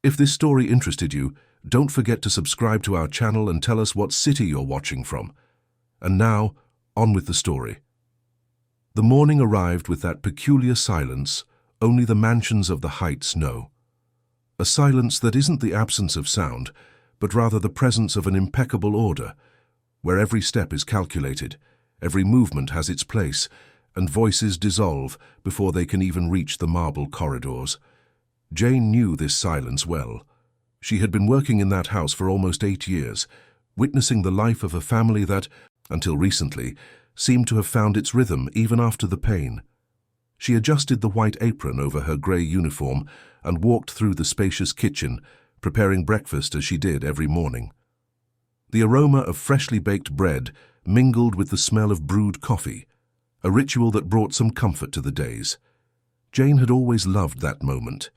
If this story interested you, don't forget to subscribe to our channel and tell us what city you're watching from. And now, on with the story. The morning arrived with that peculiar silence only the mansions of the heights know. A silence that isn't the absence of sound, but rather the presence of an impeccable order, where every step is calculated, every movement has its place, and voices dissolve before they can even reach the marble corridors. Jane knew this silence well. She had been working in that house for almost 8 years, witnessing the life of a family that, until recently, seemed to have found its rhythm even after the pain. She adjusted the white apron over her grey uniform and walked through the spacious kitchen, preparing breakfast as she did every morning. The aroma of freshly baked bread mingled with the smell of brewed coffee, a ritual that brought some comfort to the days. Jane had always loved that moment.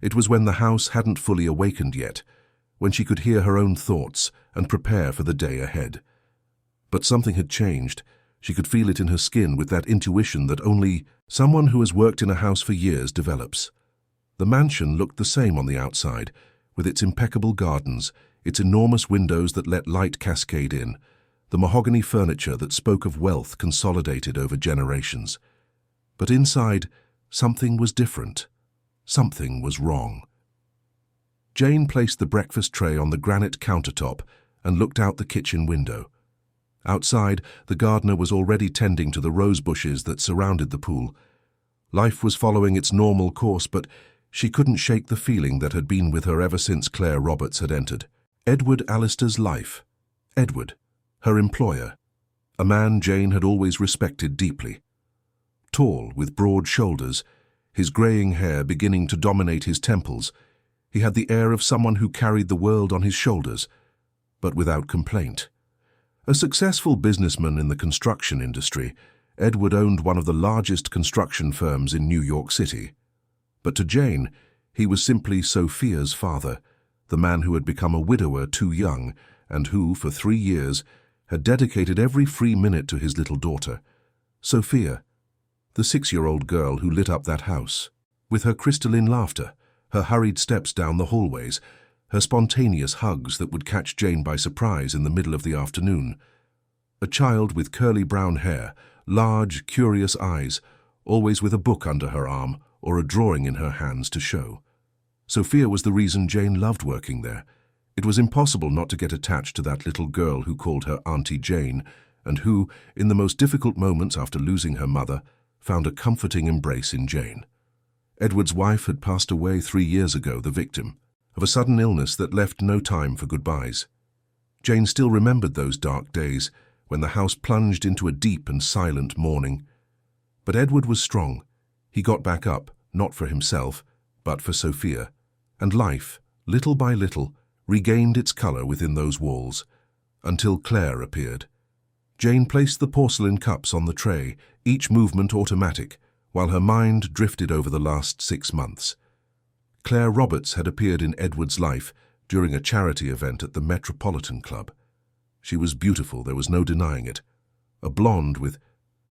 It was when the house hadn't fully awakened yet, when she could hear her own thoughts and prepare for the day ahead. But something had changed. She could feel it in her skin with that intuition that only someone who has worked in a house for years develops. The mansion looked the same on the outside, with its impeccable gardens, its enormous windows that let light cascade in, the mahogany furniture that spoke of wealth consolidated over generations. But inside, something was different. Something was wrong. Jane placed the breakfast tray on the granite countertop and looked out the kitchen window. Outside, the gardener was already tending to the rose bushes that surrounded the pool. Life was following its normal course, but she couldn't shake the feeling that had been with her ever since Claire Roberts had entered. Edward Alister's life. Edward, her employer. A man Jane had always respected deeply. Tall, with broad shoulders, his greying hair beginning to dominate his temples, he had the air of someone who carried the world on his shoulders, but without complaint. A successful businessman in the construction industry, Edward owned one of the largest construction firms in New York City. But to Jane, he was simply Sophia's father, the man who had become a widower too young and who, for 3 years, had dedicated every free minute to his little daughter. Sophia, the 6-year-old girl who lit up that house, with her crystalline laughter, her hurried steps down the hallways, her spontaneous hugs that would catch Jane by surprise in the middle of the afternoon. A child with curly brown hair, large, curious eyes, always with a book under her arm or a drawing in her hands to show. Sophia was the reason Jane loved working there. It was impossible not to get attached to that little girl who called her Auntie Jane, and who, in the most difficult moments after losing her mother, found a comforting embrace in Jane. Edward's wife had passed away 3 years ago, the victim of a sudden illness that left no time for goodbyes. Jane still remembered those dark days when the house plunged into a deep and silent mourning. But Edward was strong. He got back up, not for himself, but for Sophia, and life, little by little, regained its color within those walls, until Claire appeared. Jane placed the porcelain cups on the tray, each movement automatic, while her mind drifted over the last 6 months. Claire Roberts had appeared in Edward's life during a charity event at the Metropolitan Club. She was beautiful, there was no denying it. A blonde with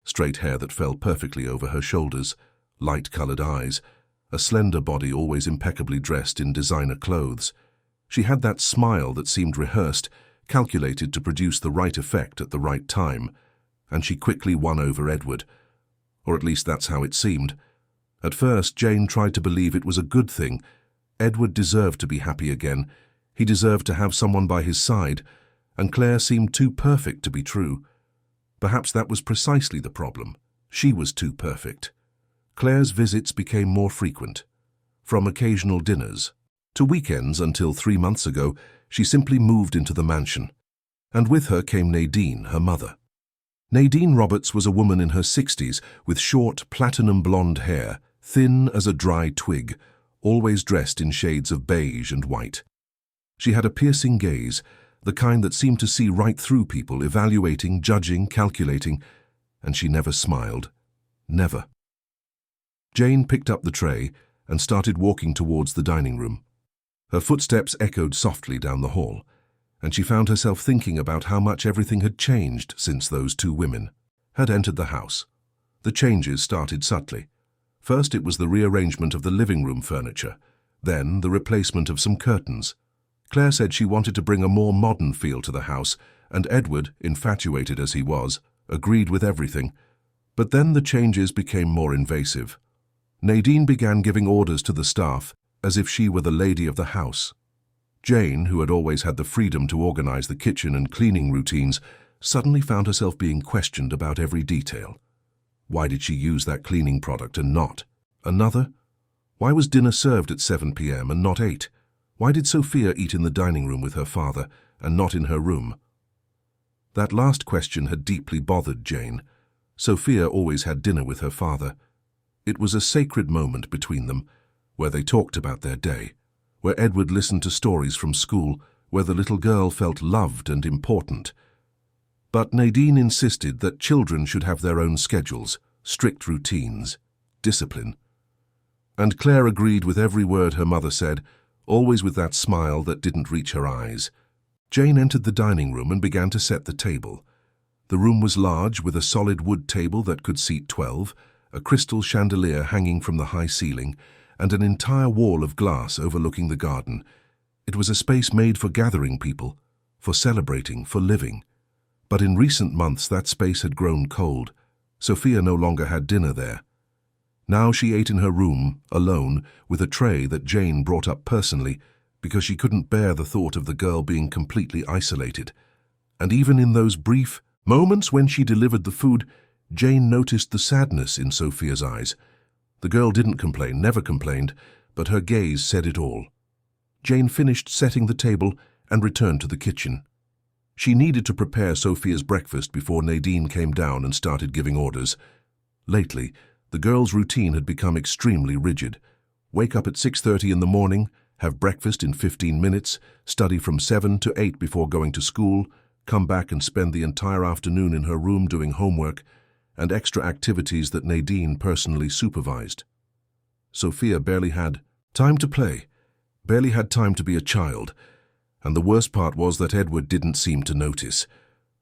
straight hair that fell perfectly over her shoulders, light-colored eyes, a slender body always impeccably dressed in designer clothes. She had that smile that seemed rehearsed, calculated to produce the right effect at the right time, and she quickly won over Edward. Or at least that's how it seemed. At first, Jane tried to believe it was a good thing. Edward deserved to be happy again. He deserved to have someone by his side, and Claire seemed too perfect to be true. Perhaps that was precisely the problem. She was too perfect. Claire's visits became more frequent, from occasional dinners to weekends until 3 months ago she simply moved into the mansion. And with her came Nadine, her mother. Nadine Roberts was a woman in her 60s with short, platinum blonde hair, thin as a dry twig, always dressed in shades of beige and white. She had a piercing gaze, the kind that seemed to see right through people, evaluating, judging, calculating, and she never smiled. Never. Jane picked up the tray and started walking towards the dining room. Her footsteps echoed softly down the hall, and she found herself thinking about how much everything had changed since those 2 women had entered the house. The changes started subtly. First, it was the rearrangement of the living room furniture, Then the replacement of some curtains. Claire said she wanted to bring a more modern feel to the house, and Edward, infatuated as he was, agreed with everything. But then the changes became more invasive. Nadine began giving orders to the staff, as if she were the lady of the house. Jane, who had always had the freedom to organize the kitchen and cleaning routines, suddenly found herself being questioned about every detail. Why did she use that cleaning product and not another? Why was dinner served at 7 p.m. and not 8? Why did Sophia eat in the dining room with her father and not in her room? That last question had deeply bothered Jane. Sophia always had dinner with her father. It was a sacred moment between them, where they talked about their day, where Edward listened to stories from school, where the little girl felt loved and important. But Nadine insisted that children should have their own schedules, strict routines, discipline. And Claire agreed with every word her mother said, always with that smile that didn't reach her eyes. Jane entered the dining room and began to set the table. The room was large, with a solid wood table that could seat 12, a crystal chandelier hanging from the high ceiling, and an entire wall of glass overlooking the garden. It was a space made for gathering people, for celebrating, for living. But in recent months that space had grown cold. Sophia no longer had dinner there. Now she ate in her room, alone, with a tray that Jane brought up personally, because she couldn't bear the thought of the girl being completely isolated. And even in those brief moments when she delivered the food, Jane noticed the sadness in Sophia's eyes. The girl didn't complain, never complained, but her gaze said it all. Jane finished setting the table and returned to the kitchen. She needed to prepare Sophia's breakfast before Nadine came down and started giving orders. Lately, the girl's routine had become extremely rigid. Wake up at 6:30 in the morning, have breakfast in 15 minutes, study from 7 to 8 before going to school, come back and spend the entire afternoon in her room doing homework and extra activities that Nadine personally supervised. Sophia barely had time to play, barely had time to be a child, and the worst part was that Edward didn't seem to notice.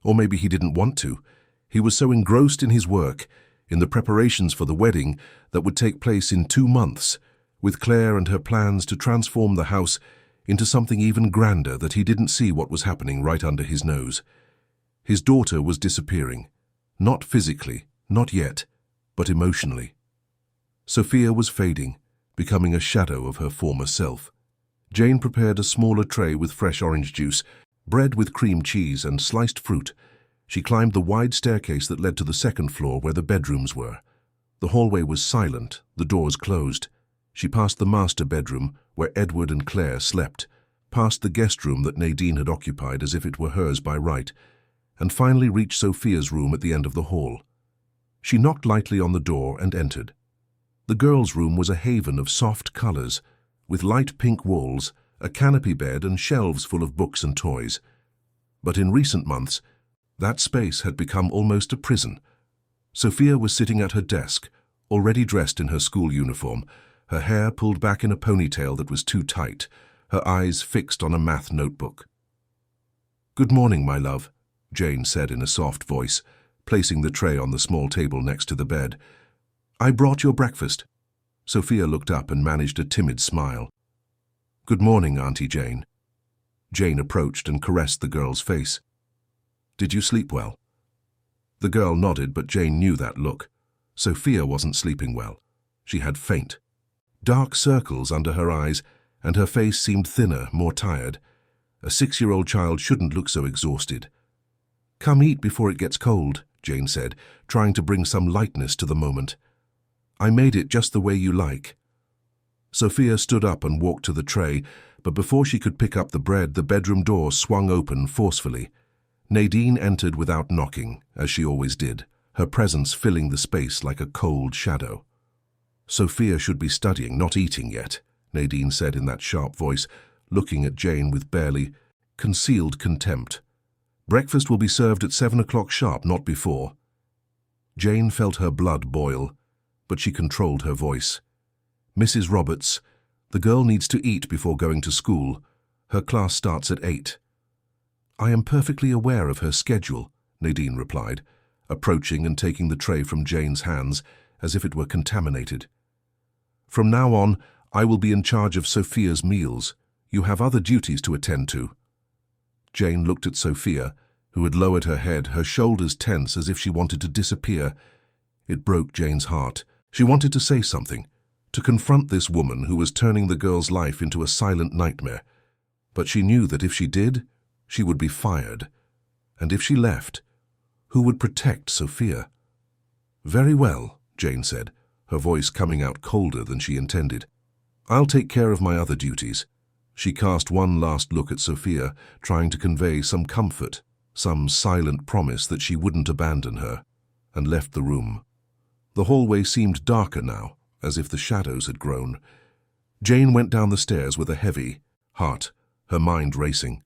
Or maybe he didn't want to. He was so engrossed in his work, in the preparations for the wedding that would take place in 2 months, with Claire and her plans to transform the house into something even grander, that he didn't see what was happening right under his nose. His daughter was disappearing. Not physically, not yet, but emotionally. Sophia was fading, becoming a shadow of her former self. Jane prepared a smaller tray with fresh orange juice, bread with cream cheese and sliced fruit. She climbed the wide staircase that led to the second floor where the bedrooms were. The hallway was silent, the doors closed. She passed the master bedroom, where Edward and Claire slept, past the guest room that Nadine had occupied as if it were hers by right, and finally reached Sophia's room at the end of the hall. She knocked lightly on the door and entered. The girls' room was a haven of soft colors, with light pink walls, a canopy bed and shelves full of books and toys. But in recent months, that space had become almost a prison. Sophia was sitting at her desk, already dressed in her school uniform, her hair pulled back in a ponytail that was too tight, her eyes fixed on a math notebook. "Good morning, my love," Jane said in a soft voice, placing the tray on the small table next to the bed. "I brought your breakfast." Sophia looked up and managed a timid smile. "Good morning, Auntie Jane." Jane approached and caressed the girl's face. "Did you sleep well?" The girl nodded, but Jane knew that look. Sophia wasn't sleeping well. She had faint, dark circles under her eyes, and her face seemed thinner, more tired. A 6-year-old child shouldn't look so exhausted. "Come eat before it gets cold," Jane said, trying to bring some lightness to the moment. "I made it just the way you like." Sophia stood up and walked to the tray, but before she could pick up the bread, the bedroom door swung open forcefully. Nadine entered without knocking, as she always did, her presence filling the space like a cold shadow. "Sophia should be studying, not eating yet," Nadine said in that sharp voice, looking at Jane with barely concealed contempt. "Breakfast will be served at 7 o'clock sharp, not before." Jane felt her blood boil, but she controlled her voice. "Mrs. Roberts, the girl needs to eat before going to school. Her class starts at 8. "I am perfectly aware of her schedule," Nadine replied, approaching and taking the tray from Jane's hands as if it were contaminated. "From now on, I will be in charge of Sophia's meals. You have other duties to attend to." Jane looked at Sophia, who had lowered her head, her shoulders tense as if she wanted to disappear. It broke Jane's heart. She wanted to say something, to confront this woman who was turning the girl's life into a silent nightmare. But she knew that if she did, she would be fired. And if she left, who would protect Sophia? "Very well," Jane said, her voice coming out colder than she intended. "I'll take care of my other duties." She cast one last look at Sophia, trying to convey some comfort, some silent promise that she wouldn't abandon her, and left the room. The hallway seemed darker now, as if the shadows had grown. Jane went down the stairs with a heavy heart, her mind racing.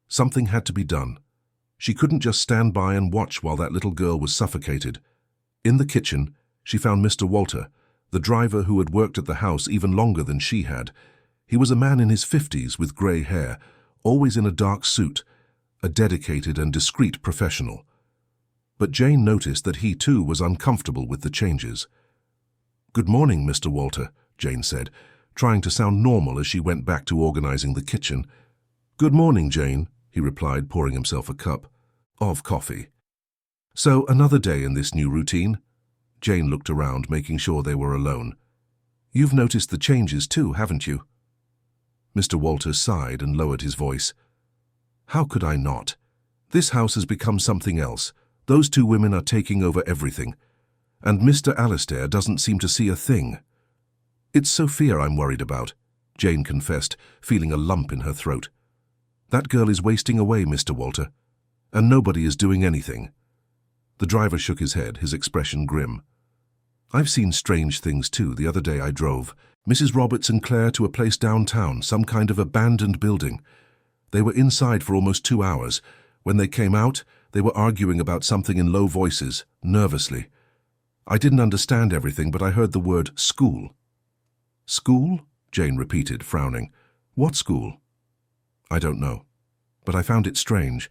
Something had to be done. She couldn't just stand by and watch while that little girl was suffocated. In the kitchen, she found Mr. Walter, the driver who had worked at the house even longer than she had. He was a man in his 50s with grey hair, always in a dark suit, a dedicated and discreet professional. But Jane noticed that he too was uncomfortable with the changes. "Good morning, Mr. Walter," Jane said, trying to sound normal as she went back to organizing the kitchen. "Good morning, Jane," he replied, pouring himself a cup of coffee. "So, another day in this new routine?" Jane looked around, making sure they were alone. "You've noticed the changes too, haven't you?" Mr. Walter sighed and lowered his voice. "How could I not? This house has become something else. Those two women are taking over everything. And Mr. Alistair doesn't seem to see a thing." "It's Sophia I'm worried about," Jane confessed, feeling a lump in her throat. "That girl is wasting away, Mr. Walter, and nobody is doing anything." The driver shook his head, his expression grim. "I've seen strange things too. The other day I drove Mrs. Roberts and Claire to a place downtown, some kind of abandoned building. They were inside for almost 2 hours. When they came out, they were arguing about something in low voices, nervously. I didn't understand everything, but I heard the word school." "School?" Jane repeated, frowning. "What school?" "I don't know, but I found it strange.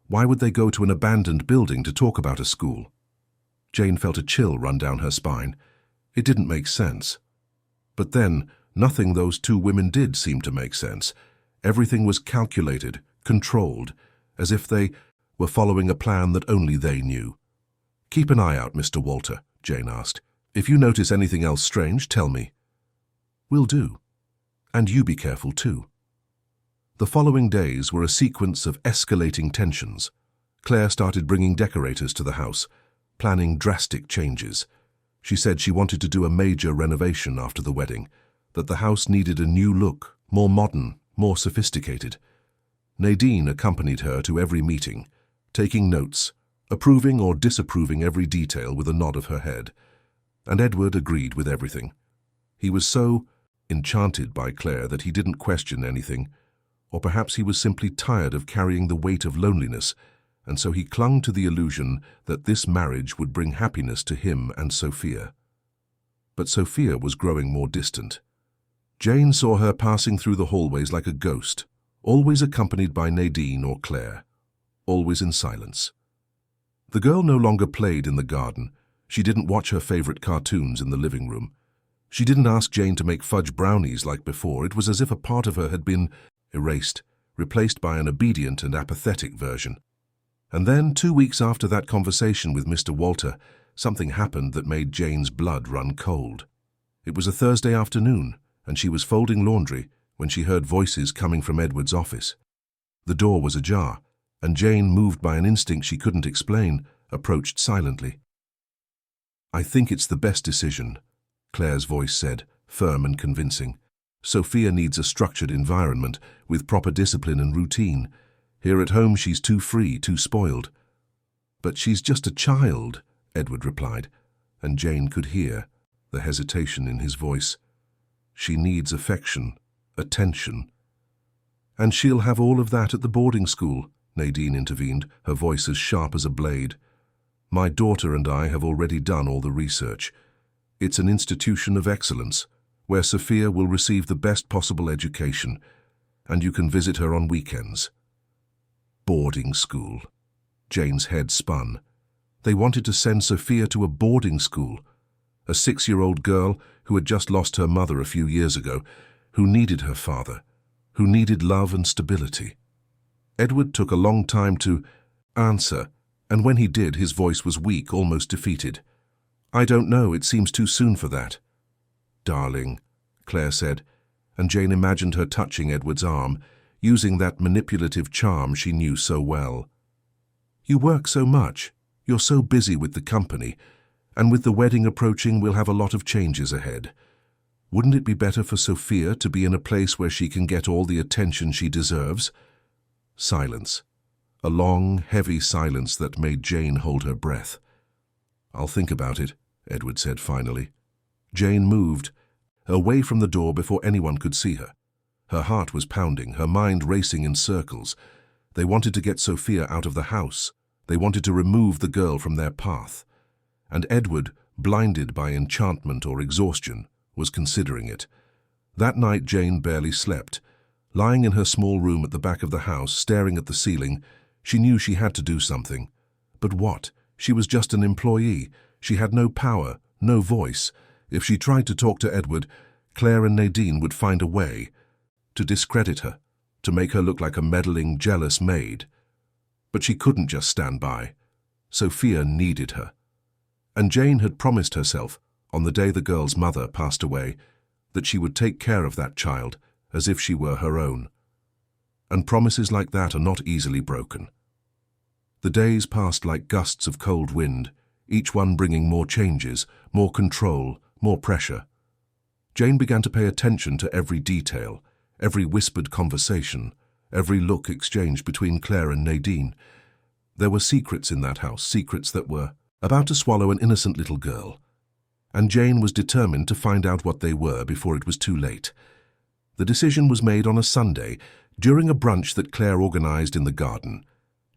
Why would they go to an abandoned building to talk about a school?" Jane felt a chill run down her spine. It didn't make sense. But then, nothing those two women did seemed to make sense. Everything was calculated, controlled, as if they were following a plan that only they knew. "Keep an eye out, Mr. Walter," Jane asked. "If you notice anything else strange, tell me." "Will do. And you be careful too." The following days were a sequence of escalating tensions. Claire started bringing decorators to the house, planning drastic changes. She said she wanted to do a major renovation after the wedding, that the house needed a new look, more modern, more sophisticated. Nadine accompanied her to every meeting, taking notes, approving or disapproving every detail with a nod of her head. And Edward agreed with everything. He was so enchanted by Claire that he didn't question anything, or perhaps he was simply tired of carrying the weight of loneliness, and so he clung to the illusion that this marriage would bring happiness to him and Sophia. But Sophia was growing more distant. Jane saw her passing through the hallways like a ghost, always accompanied by Nadine or Claire, always in silence. The girl no longer played in the garden. She didn't watch her favorite cartoons in the living room. She didn't ask Jane to make fudge brownies like before. It was as if a part of her had been erased, replaced by an obedient and apathetic version. And then, 2 weeks after that conversation with Mr. Walter, something happened that made Jane's blood run cold. It was a Thursday afternoon, and she was folding laundry when she heard voices coming from Edward's office. The door was ajar, and Jane, moved by an instinct she couldn't explain, approached silently. "I think it's the best decision," Claire's voice said, firm and convincing. "Sophia needs a structured environment with proper discipline and routine. Here at home she's too free, too spoiled." "But she's just a child," Edward replied, and Jane could hear the hesitation in his voice. "She needs affection, attention." "And she'll have all of that at the boarding school," Nadine intervened, her voice as sharp as a blade. "My daughter and I have already done all the research. It's an institution of excellence, where Sophia will receive the best possible education, and you can visit her on weekends." Boarding school. Jane's head spun. They wanted to send Sophia to a boarding school. a 6-year-old girl who had just lost her mother a few years ago, who needed her father, who needed love and stability. Edward took a long time to answer, and when he did, his voice was weak, almost defeated. "I don't know, it seems too soon for that." "Darling," Claire said, and Jane imagined her touching Edward's arm, using that manipulative charm she knew so well. "You work so much, you're so busy with the company, and with the wedding approaching, we'll have a lot of changes ahead. Wouldn't it be better for Sophia to be in a place where she can get all the attention she deserves?" Silence. A long, heavy silence that made Jane hold her breath. "I'll think about it," Edward said finally. Jane moved, away from the door before anyone could see her. Her heart was pounding, her mind racing in circles. They wanted to get Sophia out of the house. They wanted to remove the girl from their path. And Edward, blinded by enchantment or exhaustion, was considering it. That night Jane barely slept. Lying in her small room at the back of the house, staring at the ceiling, she knew she had to do something. But what? She was just an employee. She had no power, no voice. If she tried to talk to Edward, Claire and Nadine would find a way to discredit her, to make her look like a meddling, jealous maid. But she couldn't just stand by. Sophia needed her. And Jane had promised herself, on the day the girl's mother passed away, that she would take care of that child as if she were her own. And promises like that are not easily broken. The days passed like gusts of cold wind, each one bringing more changes, more control, more pressure. Jane began to pay attention to every detail, every whispered conversation, every look exchanged between Claire and Nadine. There were secrets in that house, secrets that were about to swallow an innocent little girl. And Jane was determined to find out what they were before it was too late. The decision was made on a Sunday, during a brunch that Claire organized in the garden.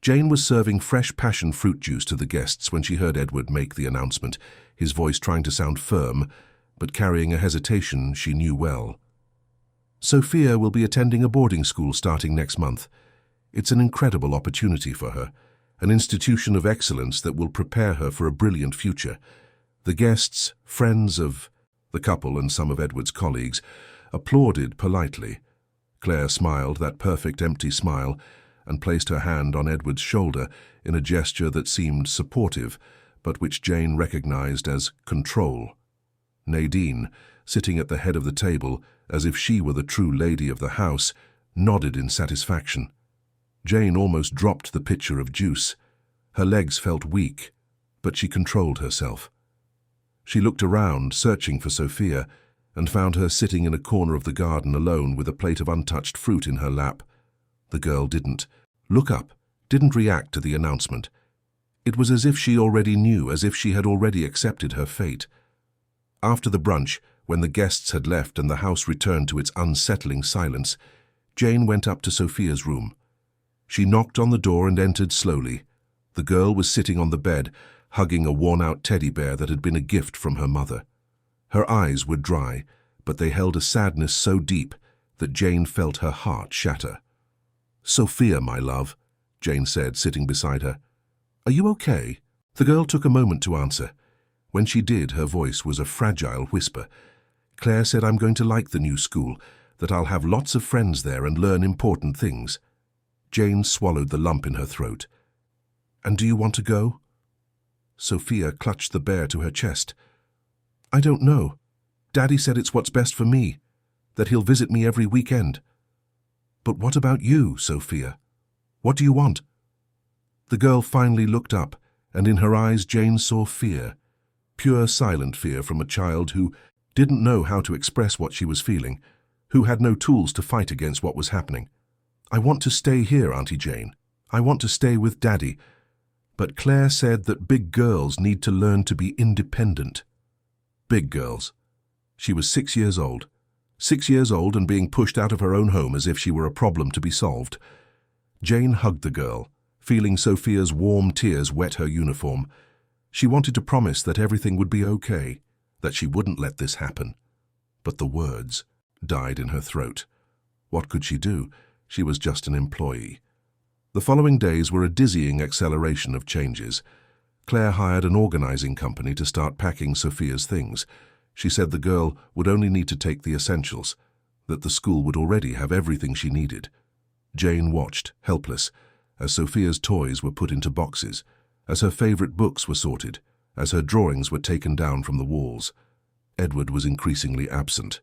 Jane was serving fresh passion fruit juice to the guests when she heard Edward make the announcement, his voice trying to sound firm, but carrying a hesitation she knew well. "Sophia will be attending a boarding school starting next month. It's an incredible opportunity for her, an institution of excellence that will prepare her for a brilliant future." The guests, friends of the couple and some of Edward's colleagues, applauded politely. Claire smiled, that perfect empty smile, and placed her hand on Edward's shoulder in a gesture that seemed supportive, but which Jane recognized as control. Nadine, sitting at the head of the table, as if she were the true lady of the house, nodded in satisfaction. Jane almost dropped the pitcher of juice. Her legs felt weak, but she controlled herself. She looked around, searching for Sophia, and found her sitting in a corner of the garden alone with a plate of untouched fruit in her lap. The girl didn't look up, didn't react to the announcement. It was as if she already knew, as if she had already accepted her fate. After the brunch, when the guests had left and the house returned to its unsettling silence, Jane went up to Sophia's room. She knocked on the door and entered slowly. The girl was sitting on the bed, hugging a worn-out teddy bear that had been a gift from her mother. Her eyes were dry, but they held a sadness so deep that Jane felt her heart shatter. "Sophia, my love," Jane said, sitting beside her. "Are you okay?" The girl took a moment to answer. When she did, her voice was a fragile whisper. "Claire said I'm going to like the new school, that I'll have lots of friends there and learn important things." Jane swallowed the lump in her throat. "And do you want to go?" Sophia clutched the bear to her chest. "I don't know. Daddy said it's what's best for me, that he'll visit me every weekend." "But what about you, Sophia? What do you want?" The girl finally looked up, and in her eyes Jane saw fear, pure silent fear from a child who didn't know how to express what she was feeling, who had no tools to fight against what was happening. "I want to stay here, Auntie Jane. I want to stay with Daddy." But Claire said that big girls need to learn to be independent. Big girls. She was 6 years old. 6 years old and being pushed out of her own home as if she were a problem to be solved. Jane hugged the girl, feeling Sophia's warm tears wet her uniform. She wanted to promise that everything would be okay, that she wouldn't let this happen. But the words died in her throat. What could she do? She was just an employee. The following days were a dizzying acceleration of changes. Claire hired an organizing company to start packing Sophia's things. She said the girl would only need to take the essentials, that the school would already have everything she needed. Jane watched, helpless, as Sophia's toys were put into boxes, as her favorite books were sorted, as her drawings were taken down from the walls. Edward was increasingly absent.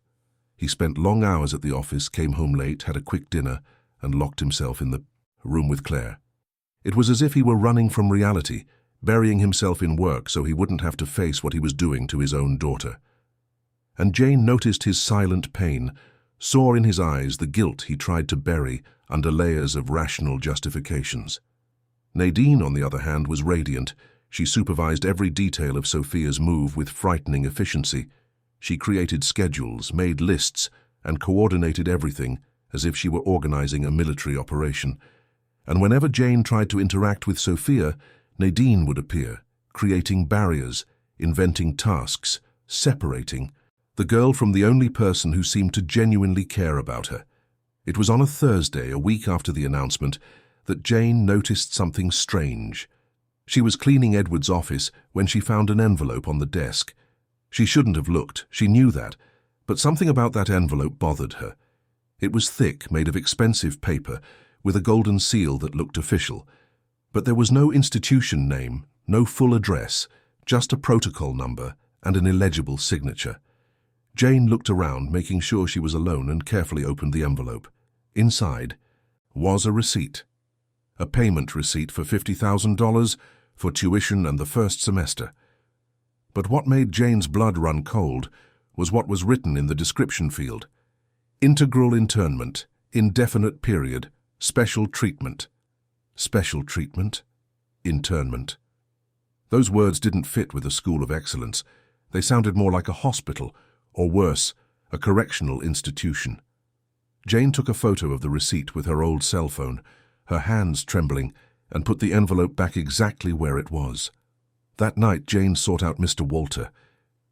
He spent long hours at the office, came home late, had a quick dinner, and locked himself in the room with Claire. It was as if he were running from reality, burying himself in work so he wouldn't have to face what he was doing to his own daughter. And Jane noticed his silent pain, saw in his eyes the guilt he tried to bury under layers of rational justifications. Nadine, on the other hand, was radiant. She supervised every detail of Sophia's move with frightening efficiency. She created schedules, made lists, and coordinated everything as if she were organizing a military operation. And whenever Jane tried to interact with Sophia, Nadine would appear, creating barriers, inventing tasks, separating the girl from the only person who seemed to genuinely care about her. It was on a Thursday, a week after the announcement, that Jane noticed something strange. She was cleaning Edward's office when she found an envelope on the desk. She shouldn't have looked, she knew that, but something about that envelope bothered her. It was thick, made of expensive paper, with a golden seal that looked official. But there was no institution name, no full address, just a protocol number and an illegible signature. Jane looked around, making sure she was alone, and carefully opened the envelope. Inside was a receipt. A payment receipt for $50,000 for tuition and the first semester. But what made Jane's blood run cold was what was written in the description field. Integral internment, indefinite period, special treatment. Special treatment? Internment. Those words didn't fit with a school of excellence. They sounded more like a hospital, or worse, a correctional institution. Jane took a photo of the receipt with her old cell phone, her hands trembling, and put the envelope back exactly where it was. That night, Jane sought out Mr. Walter.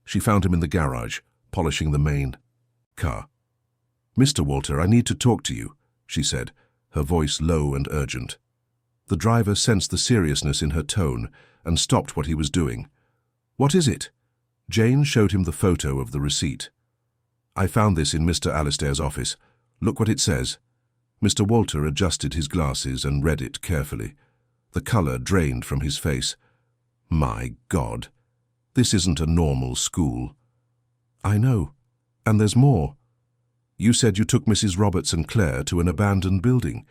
She found him in the garage, polishing the main car. "Mr. Walter, I need to talk to you," she said, her voice low and urgent. The driver sensed the seriousness in her tone and stopped what he was doing. "What is it?" Jane showed him the photo of the receipt. "I found this in Mr. Alistair's office. Look what it says." Mr. Walter adjusted his glasses and read it carefully. The color drained from his face. "My God, this isn't a normal school." "I know, and there's more. You said you took Mrs. Roberts and Claire to an abandoned building.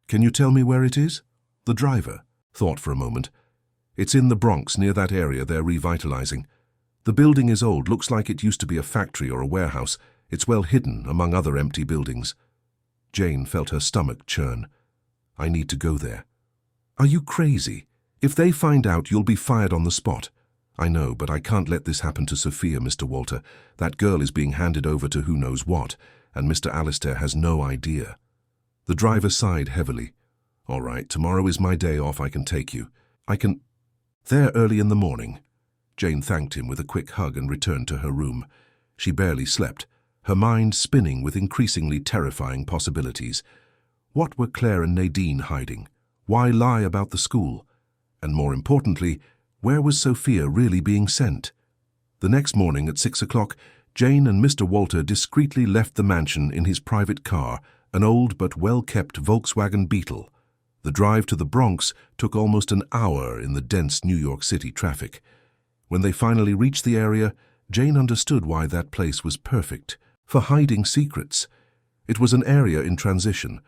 Can you tell me where it is?" The driver thought for a moment. "It's in the Bronx, near that area they're revitalizing. The building is old, looks like it used to be a factory or a warehouse. It's well hidden among other empty buildings." Jane felt her stomach churn. "I need to go there." "Are you crazy? If they find out, you'll be fired on the spot." "I know, but I can't let this happen to Sophia, Mr. Walter. That girl is being handed over to who knows what, and Mr. Alistair has no idea." The driver sighed heavily. "All right, tomorrow is my day off. I can take you. I can—" There early in the morning. Jane thanked him with a quick hug and returned to her room. She barely slept, her mind spinning with increasingly terrifying possibilities. What were Claire and Nadine hiding? Why lie about the school? And more importantly, where was Sophia really being sent? The next morning at 6 o'clock, Jane and Mr. Walter discreetly left the mansion in his private car, an old but well-kept Volkswagen Beetle. The drive to the Bronx took almost an hour in the dense New York City traffic. When they finally reached the area, Jane understood why that place was perfect for hiding secrets. It was an area in transition,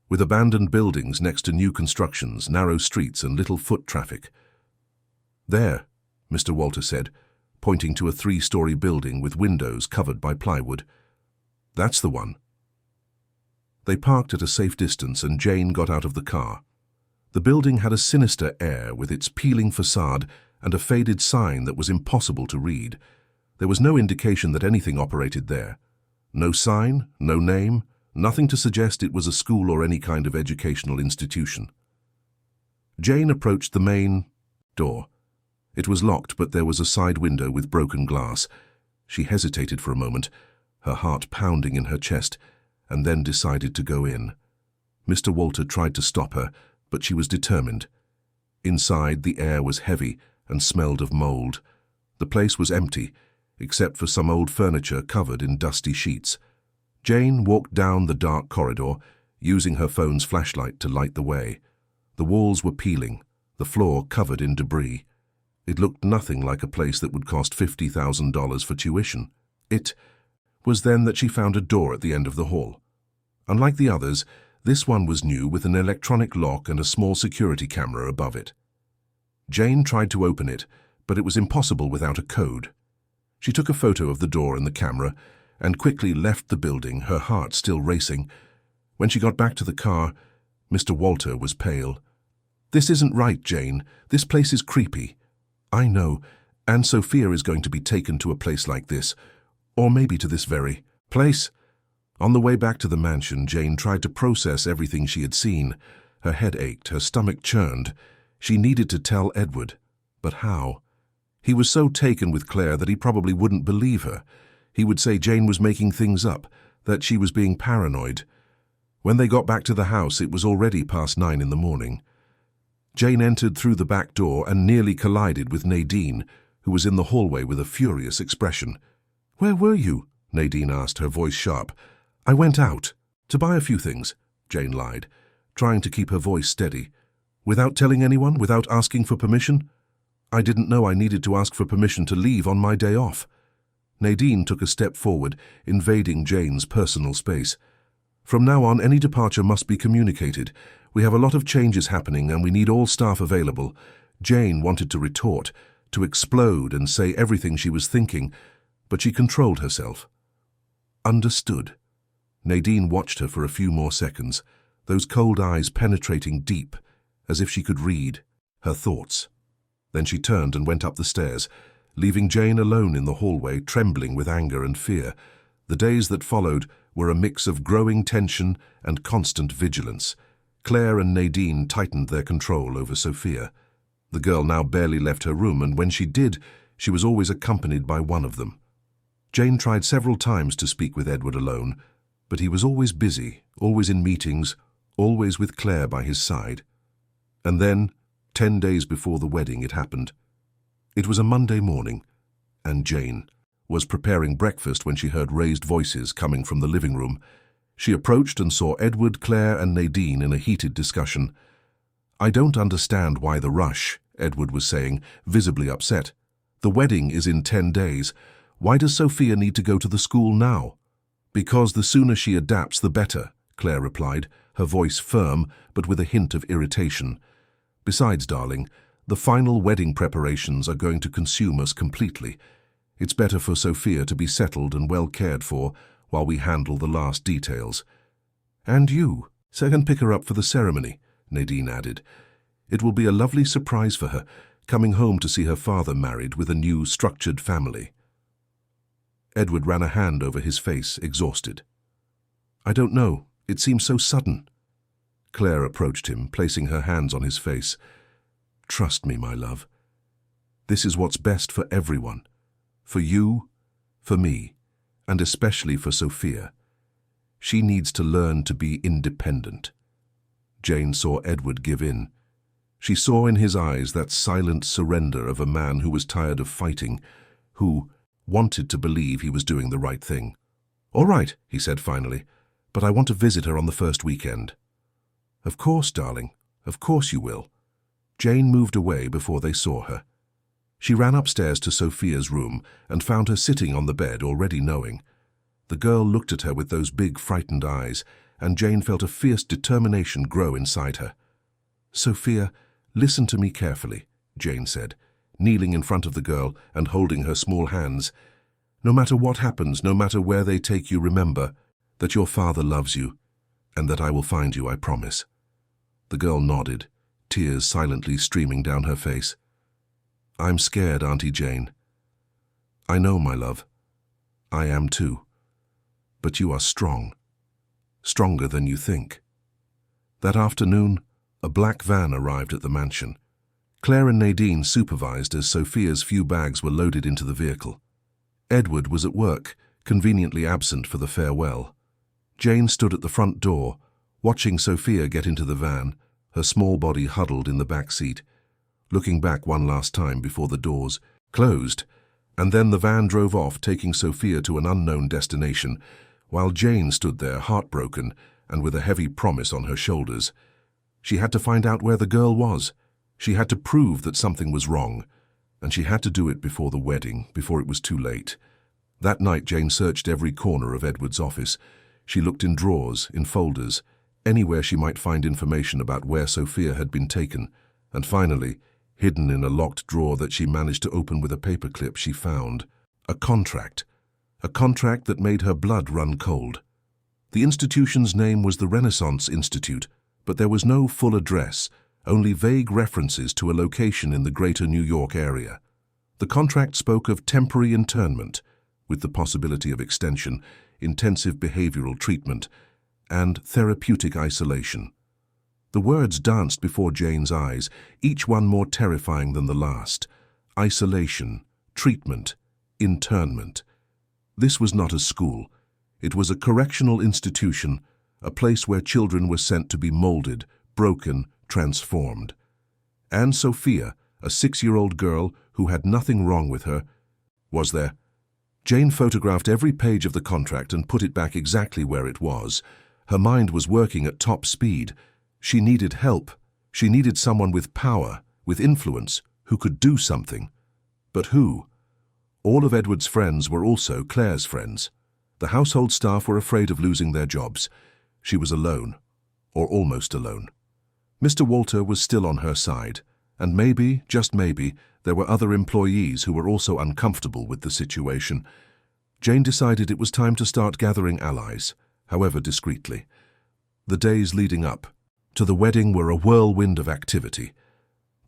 with abandoned buildings next to new constructions, narrow streets, and little foot traffic. "There," Mr. Walter said, pointing to a 3-story building with windows covered by plywood. "That's the one." They parked at a safe distance and Jane got out of the car. The building had a sinister air with its peeling facade and a faded sign that was impossible to read. There was no indication that anything operated there. No sign, no name, nothing to suggest it was a school or any kind of educational institution. Jane approached the main door. It was locked, but there was a side window with broken glass. She hesitated for a moment, her heart pounding in her chest, and then decided to go in. Mr. Walter tried to stop her, but she was determined. Inside, the air was heavy, and smelled of mold. The place was empty, except for some old furniture covered in dusty sheets. Jane walked down the dark corridor, using her phone's flashlight to light the way. The walls were peeling, the floor covered in debris. It looked nothing like a place that would cost $50,000 for tuition. It was then that she found a door at the end of the hall. Unlike the others, this one was new, with an electronic lock and a small security camera above it. Jane tried to open it, but it was impossible without a code. She took a photo of the door and the camera and quickly left the building, her heart still racing. When she got back to the car, Mr. Walter was pale. "This isn't right, Jane. This place is creepy." "I know, and Sophia is going to be taken to a place like this, or maybe to this very place." On the way back to the mansion, Jane tried to process everything she had seen. Her head ached, her stomach churned. She needed to tell Edward, but how? He was so taken with Claire that he probably wouldn't believe her. He would say Jane was making things up, that she was being paranoid. When they got back to the house, it was already past 9 in the morning. Jane entered through the back door and nearly collided with Nadine, who was in the hallway with a furious expression. "Where were you?" Nadine asked, her voice sharp. "I went out to buy a few things," Jane lied, trying to keep her voice steady. "Without telling anyone, without asking for permission? I didn't know I needed to ask for permission to leave on my day off." Nadine took a step forward, invading Jane's personal space. "From now on, any departure must be communicated. We have a lot of changes happening and we need all staff available." Jane wanted to retort, to explode and say everything she was thinking, but she controlled herself. "Understood." Nadine watched her for a few more seconds, those cold eyes penetrating deep, as if she could read her thoughts. Then she turned and went up the stairs, leaving Jane alone in the hallway, trembling with anger and fear. The days that followed were a mix of growing tension and constant vigilance. Claire and Nadine tightened their control over Sophia. The girl now barely left her room, and when she did, she was always accompanied by one of them. Jane tried several times to speak with Edward alone, but he was always busy, always in meetings, always with Claire by his side. And then, 10 days before the wedding, it happened. It was a Monday morning, and Jane was preparing breakfast when she heard raised voices coming from the living room. She approached and saw Edward, Claire, and Nadine in a heated discussion. "I don't understand why the rush," Edward was saying, visibly upset. "The wedding is in 10 days. Why does Sophia need to go to the school now?" "Because the sooner she adapts, the better," Claire replied, her voice firm but with a hint of irritation. "Besides, darling, the final wedding preparations are going to consume us completely. It's better for Sophia to be settled and well cared for while we handle the last details." "And you can pick her up for the ceremony," Nadine added. "It will be a lovely surprise for her, coming home to see her father married with a new, structured family." Edward ran a hand over his face, exhausted. "I don't know. It seems so sudden." Claire approached him, placing her hands on his face. "Trust me, my love. This is what's best for everyone. For you, for me, and especially for Sophia. She needs to learn to be independent." Jane saw Edward give in. She saw in his eyes that silent surrender of a man who was tired of fighting, who wanted to believe he was doing the right thing. "All right," he said finally, "but I want to visit her on the first weekend." "Of course, darling. Of course you will." Jane moved away before they saw her. She ran upstairs to Sophia's room and found her sitting on the bed, already knowing. The girl looked at her with those big, frightened eyes, and Jane felt a fierce determination grow inside her. "Sophia, listen to me carefully," Jane said, kneeling in front of the girl and holding her small hands. "No matter what happens, no matter where they take you, remember that your father loves you, and that I will find you, I promise." The girl nodded, tears silently streaming down her face. "I'm scared, Auntie Jane." "I know, my love. I am too. But you are strong. Stronger than you think." That afternoon, a black van arrived at the mansion. Claire and Nadine supervised as Sophia's few bags were loaded into the vehicle. Edward was at work, conveniently absent for the farewell. Jane stood at the front door, watching Sophia get into the van, her small body huddled in the back seat. looking back one last time before the doors closed, and then the van drove off, taking Sophia to an unknown destination, while Jane stood there heartbroken and with a heavy promise on her shoulders. She had to find out where the girl was. She had to prove that something was wrong, and she had to do it before the wedding, before it was too late. That night Jane searched every corner of Edward's office. She looked in drawers, in folders, anywhere she might find information about where Sophia had been taken, and finally, hidden in a locked drawer that she managed to open with a paperclip, she found a contract that made her blood run cold. The institution's name was the Renaissance Institute, but there was no full address, only vague references to a location in the greater New York area. The contract spoke of temporary internment, with the possibility of extension, intensive behavioral treatment, and therapeutic isolation. The words danced before Jane's eyes, each one more terrifying than the last. Isolation, treatment, internment. This was not a school. It was a correctional institution, a place where children were sent to be molded, broken, transformed. And Sophia, a 6-year-old girl who had nothing wrong with her, was there. Jane photographed every page of the contract and put it back exactly where it was. Her mind was working at top speed. She needed help. She needed someone with power, with influence, who could do something. But who? All of Edward's friends were also Claire's friends. The household staff were afraid of losing their jobs. She was alone, or almost alone. Mr. Walter was still on her side, and maybe, just maybe, there were other employees who were also uncomfortable with the situation. Jane decided it was time to start gathering allies, however discreetly. The days leading up to the wedding were a whirlwind of activity.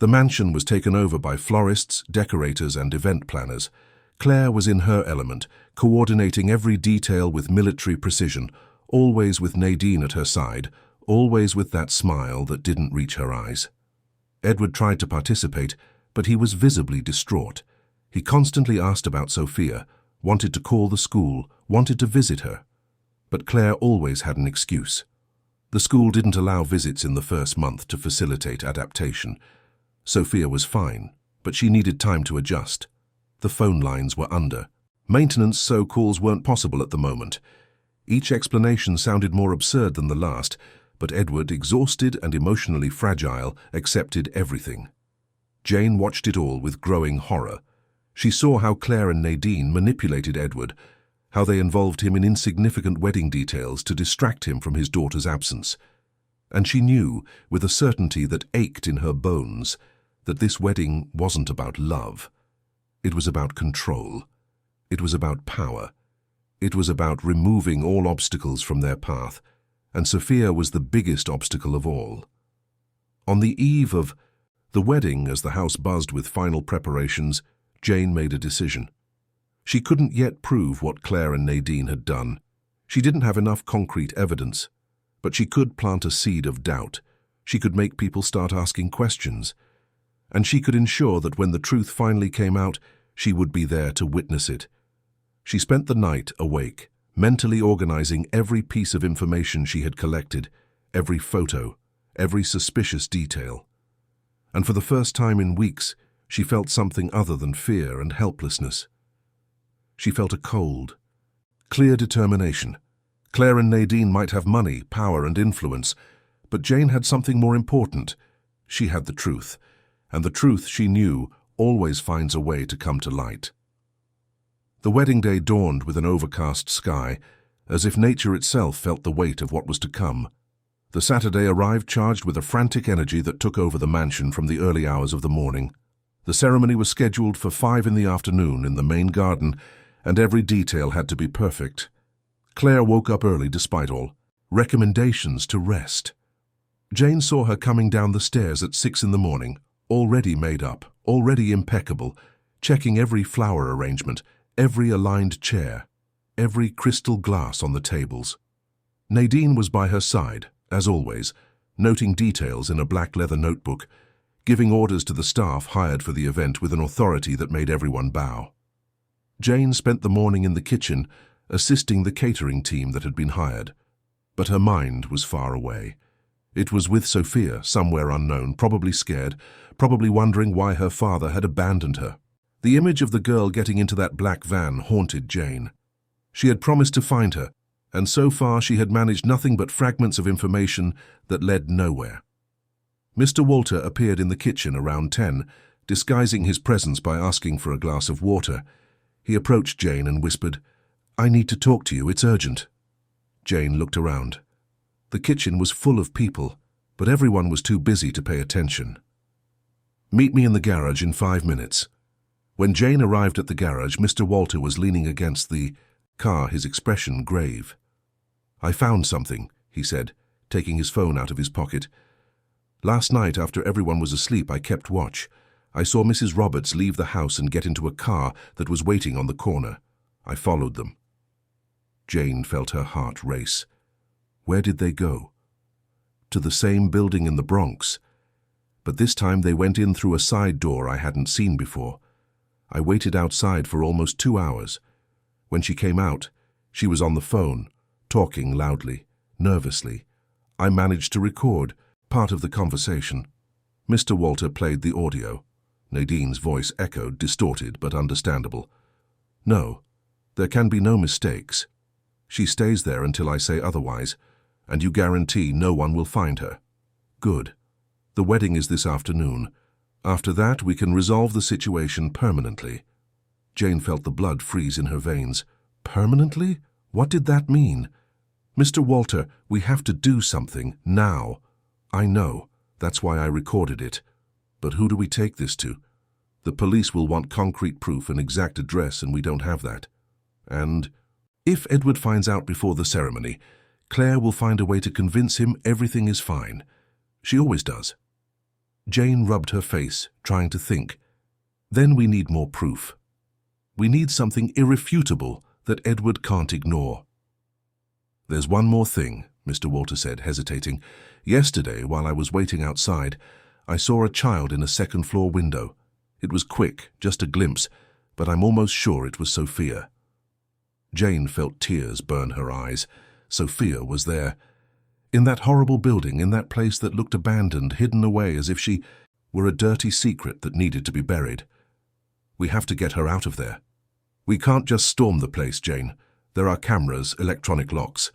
The mansion was taken over by florists, decorators, and event planners. Claire was in her element, coordinating every detail with military precision, always with Nadine at her side, always with that smile that didn't reach her eyes. Edward tried to participate, but he was visibly distraught. He constantly asked about Sophia, wanted to call the school, wanted to visit her. But Claire always had an excuse. The school didn't allow visits in the first month to facilitate adaptation. Sophia was fine, but she needed time to adjust. The phone lines were under. Maintenance, so calls weren't possible at the moment. Each explanation sounded more absurd than the last, but Edward, exhausted and emotionally fragile, accepted everything. Jane watched it all with growing horror. She saw how Claire and Nadine manipulated Edward, how they involved him in insignificant wedding details to distract him from his daughter's absence. And she knew, with a certainty that ached in her bones, that this wedding wasn't about love. It was about control. It was about power. It was about removing all obstacles from their path, and Sophia was the biggest obstacle of all. On the eve of the wedding, as the house buzzed with final preparations, Jane made a decision. She couldn't yet prove what Claire and Nadine had done. She didn't have enough concrete evidence, but she could plant a seed of doubt. She could make people start asking questions. And she could ensure that when the truth finally came out, she would be there to witness it. She spent the night awake, mentally organizing every piece of information she had collected, every photo, every suspicious detail. And for the first time in weeks, she felt something other than fear and helplessness. She felt a cold, clear determination. Claire and Nadine might have money, power, and influence, but Jane had something more important. She had the truth, and the truth, she knew, always finds a way to come to light. The wedding day dawned with an overcast sky, as if nature itself felt the weight of what was to come. The Saturday arrived charged with a frantic energy that took over the mansion from the early hours of the morning. The ceremony was scheduled for 5 in the afternoon in the main garden, and every detail had to be perfect. Claire woke up early despite all. Recommendations to rest. Jane saw her coming down the stairs at 6 in the morning, already made up, already impeccable, checking every flower arrangement, every aligned chair, every crystal glass on the tables. Nadine was by her side, as always, noting details in a black leather notebook, giving orders to the staff hired for the event with an authority that made everyone bow. Jane spent the morning in the kitchen, assisting the catering team that had been hired. But her mind was far away. It was with Sophia, somewhere unknown, probably scared, probably wondering why her father had abandoned her. The image of the girl getting into that black van haunted Jane. She had promised to find her, and so far she had managed nothing but fragments of information that led nowhere. Mr. Walter appeared in the kitchen around 10, disguising his presence by asking for a glass of water. He approached Jane and whispered, "I need to talk to you, it's urgent." Jane looked around. The kitchen was full of people, but everyone was too busy to pay attention. "Meet me in the garage in 5 minutes." When Jane arrived at the garage, Mr. Walter was leaning against the car, his expression grave. "I found something," he said, taking his phone out of his pocket. "Last night, after everyone was asleep, I kept watch. I saw Mrs. Roberts leave the house and get into a car that was waiting on the corner. I followed them." Jane felt her heart race. Where did they go? To the same building in the Bronx. But this time they went in through a side door I hadn't seen before. I waited outside for almost 2 hours. When she came out, she was on the phone, talking loudly, nervously. I managed to record part of the conversation. Mr. Walter played the audio. Nadine's voice echoed, distorted but understandable. "No, there can be no mistakes. She stays there until I say otherwise, and you guarantee no one will find her. Good. The wedding is this afternoon. After that, we can resolve the situation permanently." Jane felt the blood freeze in her veins. Permanently? What did that mean? "Mr. Walter, we have to do something, now." "I know. That's why I recorded it. But who do we take this to? The police will want concrete proof, an exact address, and we don't have that. And if Edward finds out before the ceremony, Claire will find a way to convince him everything is fine. She always does." Jane rubbed her face, trying to think. "Then we need more proof. We need something irrefutable that Edward can't ignore." "There's one more thing," Mr. Walter said, hesitating. "Yesterday, while I was waiting outside, I saw a child in a second-floor window. It was quick, just a glimpse, but I'm almost sure it was Sophia." Jane felt tears burn her eyes. Sophia was there. In that horrible building, in that place that looked abandoned, hidden away as if she were a dirty secret that needed to be buried. "We have to get her out of there. We can't just storm the place, Jane. There are cameras, electronic locks,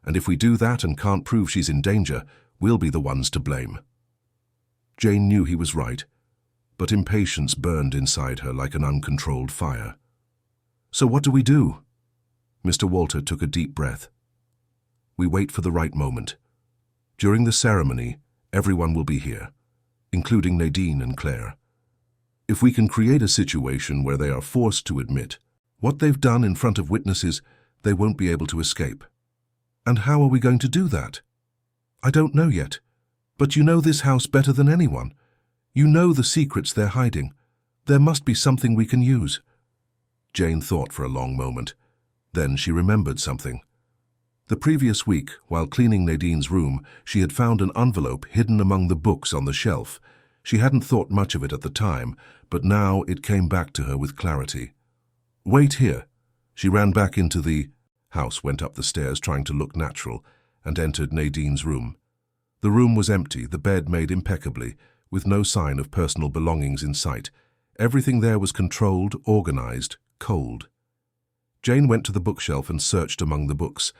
and if we do that and can't prove she's in danger, we'll be the ones to blame." Jane knew he was right, but impatience burned inside her like an uncontrolled fire. "So what do we do?" Mr. Walter took a deep breath. "We wait for the right moment. During the ceremony, everyone will be here, including Nadine and Claire. If we can create a situation where they are forced to admit what they've done in front of witnesses, they won't be able to escape." "And how are we going to do that?" "I don't know yet. But you know this house better than anyone. You know the secrets they're hiding. There must be something we can use." Jane thought for a long moment. Then she remembered something. The previous week, while cleaning Nadine's room, she had found an envelope hidden among the books on the shelf. She hadn't thought much of it at the time, but now it came back to her with clarity. "Wait here." She ran back into the house, went up the stairs trying to look natural, and entered Nadine's room. The room was empty, the bed made impeccably, with no sign of personal belongings in sight. Everything there was controlled, organized, cold. Jane went to the bookshelf and searched among the books.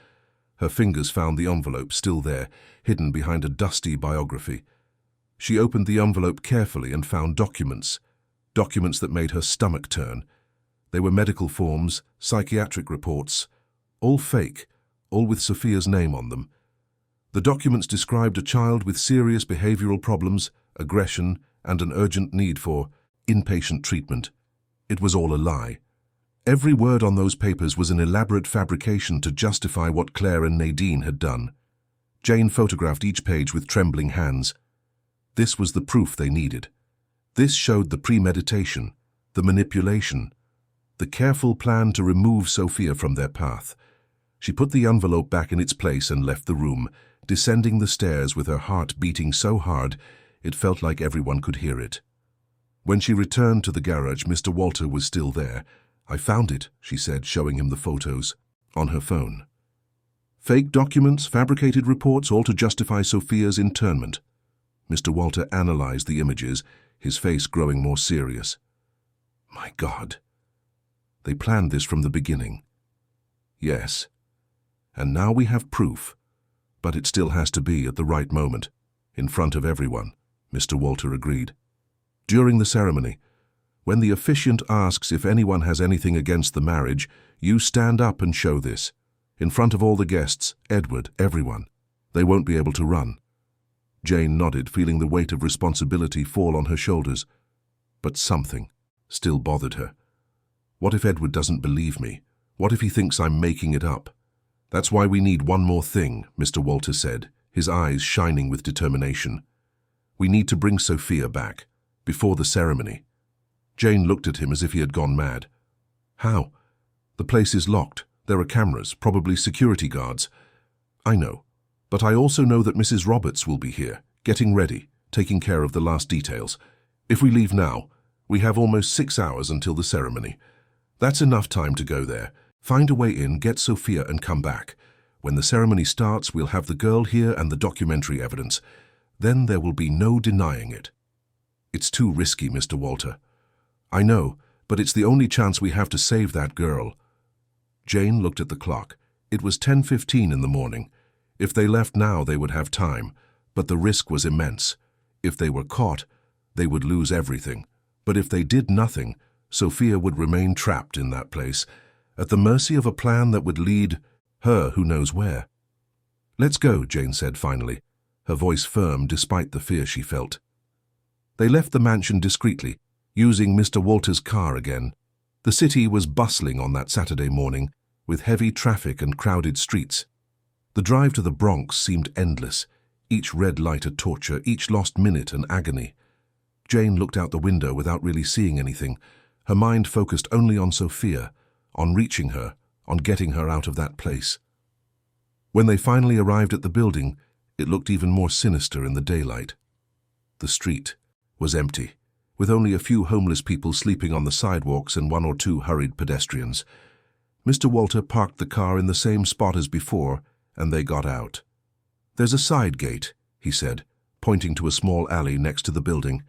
Her fingers found the envelope still there, hidden behind a dusty biography. She opened the envelope carefully and found documents that made her stomach turn. They were medical forms, psychiatric reports, all fake, all with Sophia's name on them. The documents described a child with serious behavioral problems, aggression, and an urgent need for inpatient treatment. It was all a lie. Every word on those papers was an elaborate fabrication to justify what Claire and Nadine had done. Jane photographed each page with trembling hands. This was the proof they needed. This showed the premeditation, the manipulation, the careful plan to remove Sophia from their path. She put the envelope back in its place and left the room, descending the stairs with her heart beating so hard it felt like everyone could hear it. When she returned to the garage, Mr. Walter was still there. "I found it," she said, showing him the photos on her phone. "Fake documents, fabricated reports, all to justify Sophia's internment." Mr. Walter analyzed the images, his face growing more serious. My God. They planned this from the beginning. Yes. And now we have proof. But it still has to be at the right moment, in front of everyone, Mr. Walter agreed. During the ceremony, when the officiant asks if anyone has anything against the marriage, you stand up and show this. In front of all the guests, Edward, everyone. They won't be able to run. Jane nodded, feeling the weight of responsibility fall on her shoulders. But something still bothered her. What if Edward doesn't believe me? What if he thinks I'm making it up? That's why we need one more thing, Mr. Walter said, his eyes shining with determination. We need to bring Sophia back, before the ceremony. Jane looked at him as if he had gone mad. How? The place is locked. There are cameras, probably security guards. I know. But I also know that Mrs. Roberts will be here, getting ready, taking care of the last details. If we leave now, we have almost 6 hours until the ceremony. That's enough time to go there. Find a way in, get Sophia and come back. When the ceremony starts, we'll have the girl here and the documentary evidence. Then there will be no denying it. It's too risky, Mr. Walter. I know, but it's the only chance we have to save that girl. Jane looked at the clock. It was 10:15 in the morning. If they left now, they would have time, but the risk was immense. If they were caught, they would lose everything. But if they did nothing, Sophia would remain trapped in that place, at the mercy of a plan that would lead her who knows where. Let's go, Jane said finally, her voice firm despite the fear she felt. They left the mansion discreetly, using Mr. Walter's car again. The city was bustling on that Saturday morning, with heavy traffic and crowded streets. The drive to the Bronx seemed endless, each red light a torture, each lost minute an agony. Jane looked out the window without really seeing anything, her mind focused only on Sophia, on reaching her, on getting her out of that place. When they finally arrived at the building, it looked even more sinister in the daylight. The street was empty, with only a few homeless people sleeping on the sidewalks and 1 or 2 hurried pedestrians. Mr. Walter parked the car in the same spot as before, and they got out. There's a side gate, he said, pointing to a small alley next to the building.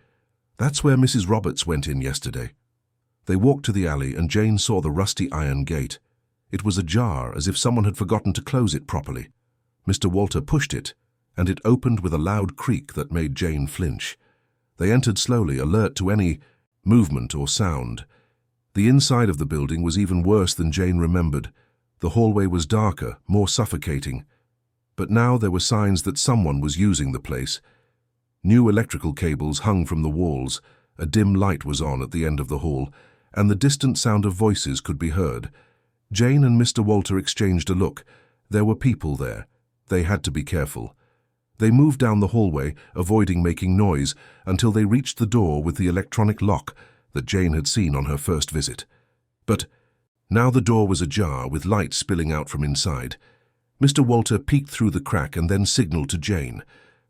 That's where Mrs. Roberts went in yesterday. They walked to the alley, and Jane saw the rusty iron gate. It was ajar, as if someone had forgotten to close it properly. Mr. Walter pushed it, and it opened with a loud creak that made Jane flinch. They entered slowly, alert to any movement or sound. The inside of the building was even worse than Jane remembered. The hallway was darker, more suffocating. But now there were signs that someone was using the place. New electrical cables hung from the walls, a dim light was on at the end of the hall, and the distant sound of voices could be heard. Jane and Mr. Walter exchanged a look. There were people there. They had to be careful. They moved down the hallway, avoiding making noise, until they reached the door with the electronic lock that Jane had seen on her first visit. But now the door was ajar, with light spilling out from inside. Mr. Walter peeked through the crack and then signaled to Jane.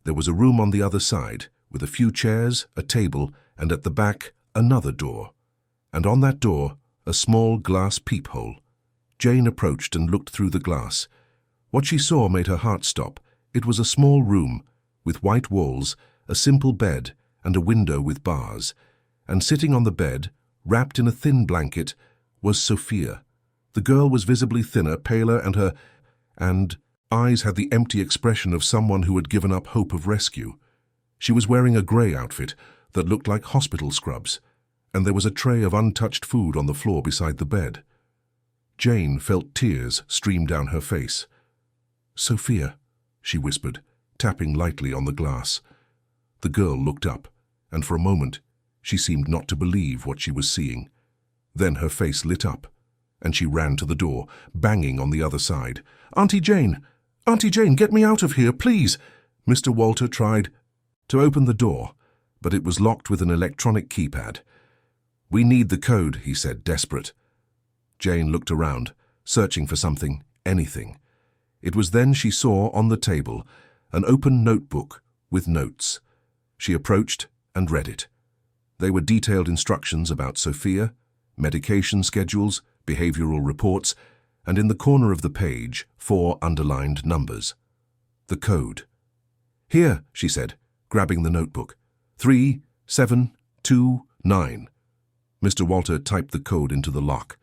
There was a room on the other side, with a few chairs, a table, and at the back, another door. And on that door, a small glass peephole. Jane approached and looked through the glass. What she saw made her heart stop. It was a small room, with white walls, a simple bed, and a window with bars. And sitting on the bed, wrapped in a thin blanket, was Sophia. The girl was visibly thinner, paler, and her eyes had the empty expression of someone who had given up hope of rescue. She was wearing a grey outfit that looked like hospital scrubs, and there was a tray of untouched food on the floor beside the bed. Jane felt tears stream down her face. "Sophia," she whispered, tapping lightly on the glass. The girl looked up, and for a moment she seemed not to believe what she was seeing. Then her face lit up, and she ran to the door, banging on the other side. "Auntie Jane! Auntie Jane, get me out of here, please!" Mr. Walter tried to open the door, but it was locked with an electronic keypad. "We need the code," he said, desperate. Jane looked around, searching for something, anything. It was then she saw on the table an open notebook with notes. She approached and read it. They were detailed instructions about Sophia, medication schedules, behavioral reports, and in the corner of the page, 4 underlined numbers. The code. "Here," she said, grabbing the notebook. 3, 7, 29. Mr. Walter typed the code into the lock.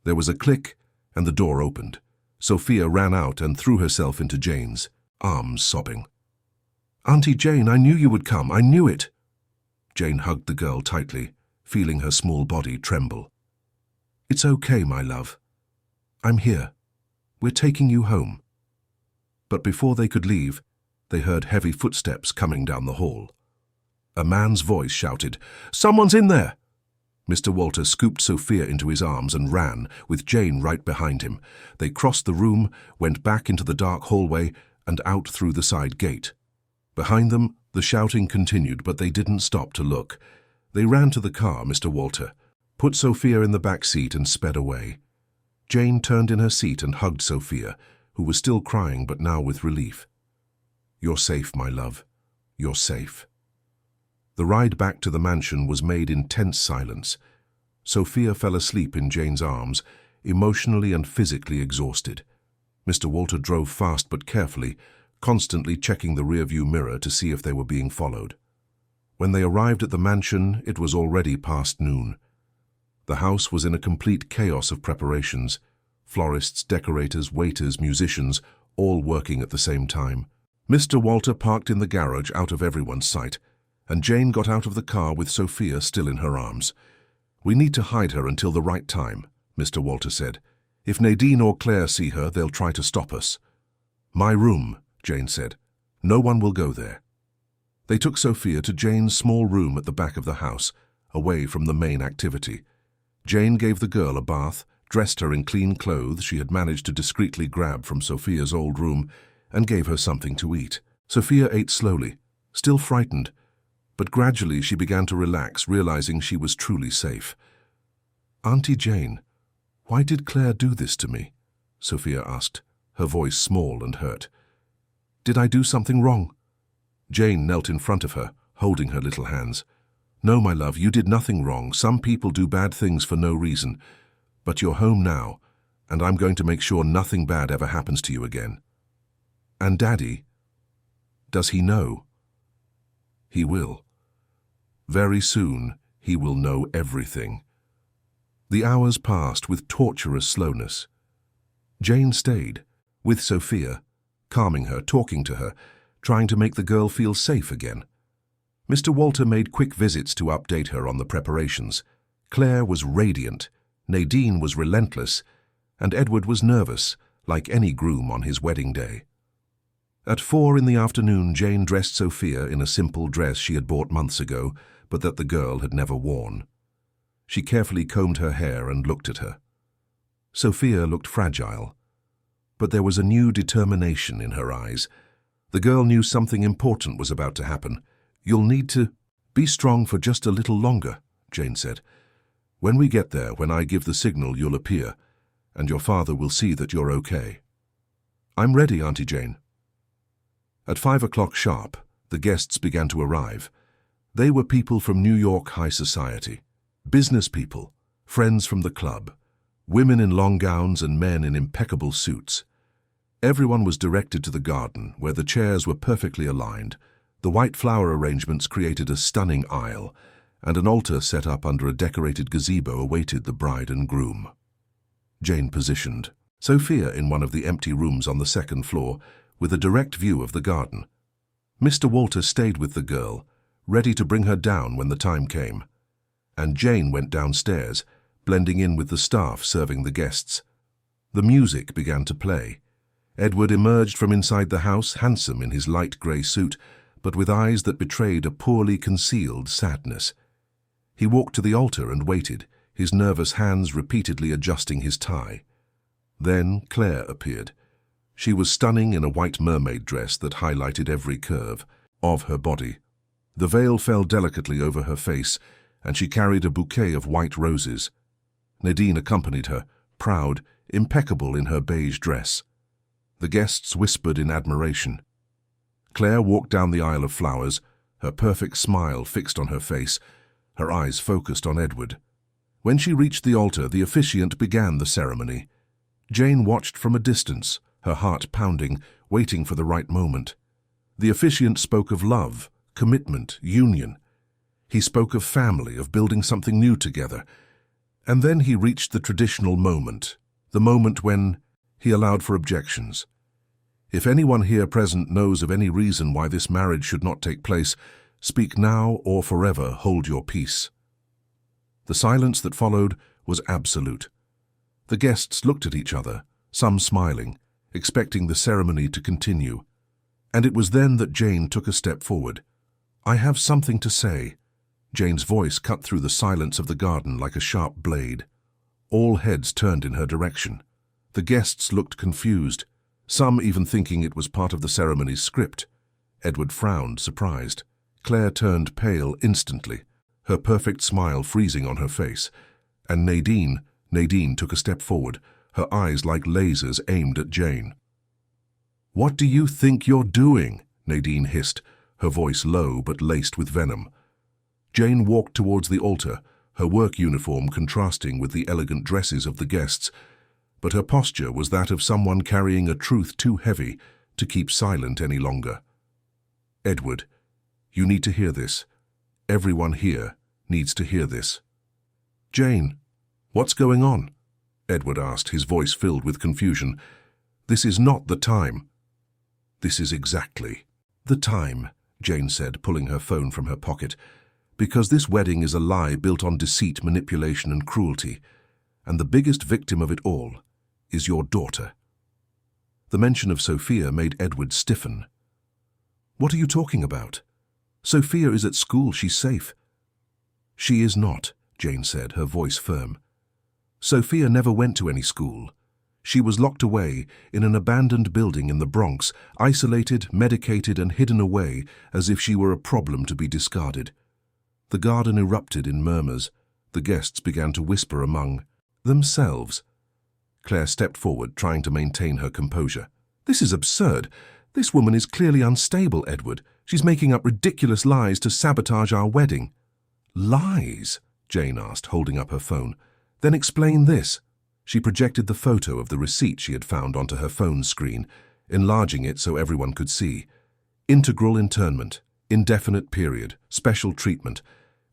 There was a click, and the door opened. Sophia ran out and threw herself into Jane's arms, sobbing. "Auntie Jane, I knew you would come. I knew it." Jane hugged the girl tightly, feeling her small body tremble. "It's okay, my love. I'm here. We're taking you home." But before they could leave, they heard heavy footsteps coming down the hall. A man's voice shouted, "Someone's in there!" Mr. Walter scooped Sophia into his arms and ran, with Jane right behind him. They crossed the room, went back into the dark hallway, and out through the side gate. Behind them, the shouting continued, but they didn't stop to look. They ran to the car, Mr. Walter, put Sophia in the back seat and sped away. Jane turned in her seat and hugged Sophia, who was still crying but now with relief. "You're safe, my love. You're safe." The ride back to the mansion was made in tense silence. Sophia fell asleep in Jane's arms, emotionally and physically exhausted. Mr. Walter drove fast but carefully, constantly checking the rearview mirror to see if they were being followed. When they arrived at the mansion, it was already past noon. The house was in a complete chaos of preparations. Florists, decorators, waiters, musicians, all working at the same time. Mr. Walter parked in the garage out of everyone's sight, and Jane got out of the car with Sophia still in her arms. "We need to hide her until the right time," Mr. Walter said. "If Nadine or Claire see her, they'll try to stop us." "My room," Jane said. "No one will go there." They took Sophia to Jane's small room at the back of the house, away from the main activity. Jane gave the girl a bath, dressed her in clean clothes she had managed to discreetly grab from Sophia's old room, and gave her something to eat. Sophia ate slowly, still frightened, but gradually she began to relax, realizing she was truly safe. "Auntie Jane, why did Claire do this to me?" Sophia asked, her voice small and hurt. "Did I do something wrong?" Jane knelt in front of her, holding her little hands. "No, my love, you did nothing wrong. Some people do bad things for no reason. But you're home now, and I'm going to make sure nothing bad ever happens to you again." "And Daddy? Does he know?" "He will. Very soon, he will know everything." The hours passed with torturous slowness. Jane stayed, with Sophia, calming her, talking to her, trying to make the girl feel safe again. Mr. Walter made quick visits to update her on the preparations. Claire was radiant, Nadine was relentless, and Edward was nervous, like any groom on his wedding day. At 4 in the afternoon, Jane dressed Sophia in a simple dress she had bought months ago, but that the girl had never worn. She carefully combed her hair and looked at her. Sophia looked fragile, but there was a new determination in her eyes. The girl knew something important was about to happen. "You'll need to be strong for just a little longer," Jane said. "When we get there, when I give the signal, you'll appear, and your father will see that you're okay." "I'm ready, Auntie Jane." At 5 o'clock sharp, the guests began to arrive. They were people from New York high society, business people, friends from the club, women in long gowns and men in impeccable suits. Everyone was directed to the garden, where the chairs were perfectly aligned. The white flower arrangements created a stunning aisle, and an altar set up under a decorated gazebo awaited the bride and groom. Jane positioned Sophia in one of the empty rooms on the second floor, with a direct view of the garden. Mr. Walter stayed with the girl, ready to bring her down when the time came. And Jane went downstairs, blending in with the staff serving the guests. The music began to play. Edward emerged from inside the house, handsome in his light grey suit, but with eyes that betrayed a poorly concealed sadness. He walked to the altar and waited, his nervous hands repeatedly adjusting his tie. Then Claire appeared. She was stunning in a white mermaid dress that highlighted every curve of her body. The veil fell delicately over her face, and she carried a bouquet of white roses. Nadine accompanied her, proud, impeccable in her beige dress. The guests whispered in admiration. Claire walked down the aisle of flowers, her perfect smile fixed on her face, her eyes focused on Edward. When she reached the altar, the officiant began the ceremony. Jane watched from a distance, her heart pounding, waiting for the right moment. The officiant spoke of love, commitment, union. He spoke of family, of building something new together. And then he reached the traditional moment, the moment when he allowed for objections. If anyone here present knows of any reason why this marriage should not take place, speak now or forever hold your peace. The silence that followed was absolute. The guests looked at each other, some smiling, expecting the ceremony to continue. And it was then that Jane took a step forward. "I have something to say." Jane's voice cut through the silence of the garden like a sharp blade. All heads turned in her direction. The guests looked confused, some even thinking it was part of the ceremony's script. Edward frowned, surprised. Claire turned pale instantly, her perfect smile freezing on her face. And Nadine took a step forward, her eyes like lasers aimed at Jane. "What do you think you're doing?" Nadine hissed, her voice low but laced with venom. Jane walked towards the altar, her work uniform contrasting with the elegant dresses of the guests, but her posture was that of someone carrying a truth too heavy to keep silent any longer. "Edward, you need to hear this. Everyone here needs to hear this." "Jane, what's going on?" Edward asked, his voice filled with confusion. "This is not the time." "This is exactly the time," Jane said, pulling her phone from her pocket. "Because this wedding is a lie built on deceit, manipulation, and cruelty, and the biggest victim of it all is your daughter." The mention of Sophia made Edward stiffen. "What are you talking about? Sophia is at school, she's safe." "She is not," Jane said, her voice firm. "Sophia never went to any school. She was locked away in an abandoned building in the Bronx, isolated, medicated, and hidden away as if she were a problem to be discarded." The garden erupted in murmurs. The guests began to whisper among themselves. Claire stepped forward, trying to maintain her composure. "This is absurd. This woman is clearly unstable, Edward. She's making up ridiculous lies to sabotage our wedding." "Lies?" Jane asked, holding up her phone. "Then explain this." She projected the photo of the receipt she had found onto her phone screen, enlarging it so everyone could see. "Integral internment, indefinite period, special treatment.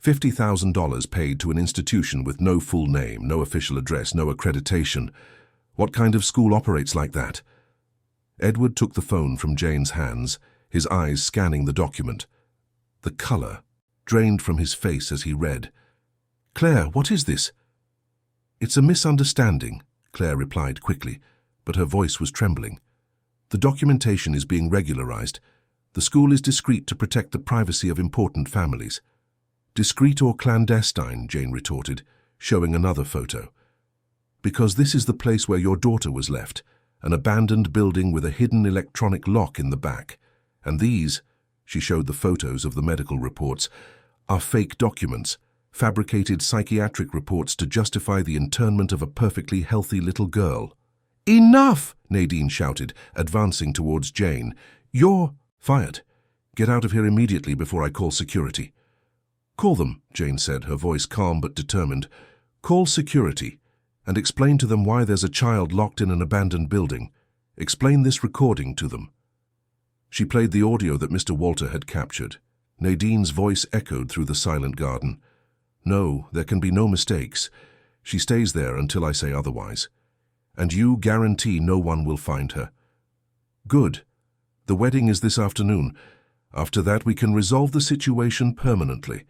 $50,000 paid to an institution with no full name, no official address, no accreditation. What kind of school operates like that?" Edward took the phone from Jane's hands, his eyes scanning the document. The color drained from his face as he read. "Claire, what is this?" "It's a misunderstanding," Claire replied quickly, but her voice was trembling. "The documentation is being regularized. The school is discreet to protect the privacy of important families." "Discreet or clandestine?" Jane retorted, showing another photo. "Because this is the place where your daughter was left, an abandoned building with a hidden electronic lock in the back. And these," she showed the photos of the medical reports, "are fake documents, fabricated psychiatric reports to justify the internment of a perfectly healthy little girl." "Enough!" Nadine shouted, advancing towards Jane. "You're fired. Get out of here immediately before I call security." "Call them," Jane said, her voice calm but determined. "Call security and explain to them why there's a child locked in an abandoned building. Explain this recording to them." She played the audio that Mr. Walter had captured. Nadine's voice echoed through the silent garden. "No, there can be no mistakes. She stays there until I say otherwise. And you guarantee no one will find her." "Good. The wedding is this afternoon. After that, we can resolve the situation permanently."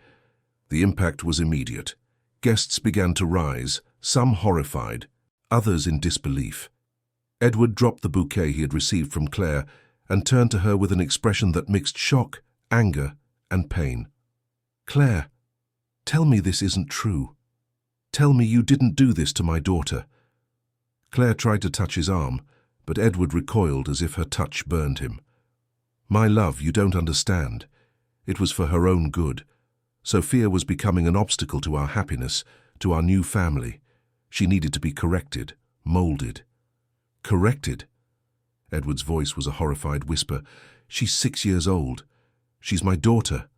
The impact was immediate. Guests began to rise, some horrified, others in disbelief. Edward dropped the bouquet he had received from Claire and turned to her with an expression that mixed shock, anger, and pain. "Claire, tell me this isn't true. Tell me you didn't do this to my daughter." Claire tried to touch his arm, but Edward recoiled as if her touch burned him. "My love, you don't understand. It was for her own good. Sophia was becoming an obstacle to our happiness, to our new family. She needed to be corrected, molded." "Corrected?" Edward's voice was a horrified whisper. "She's 6 years old. She's my daughter."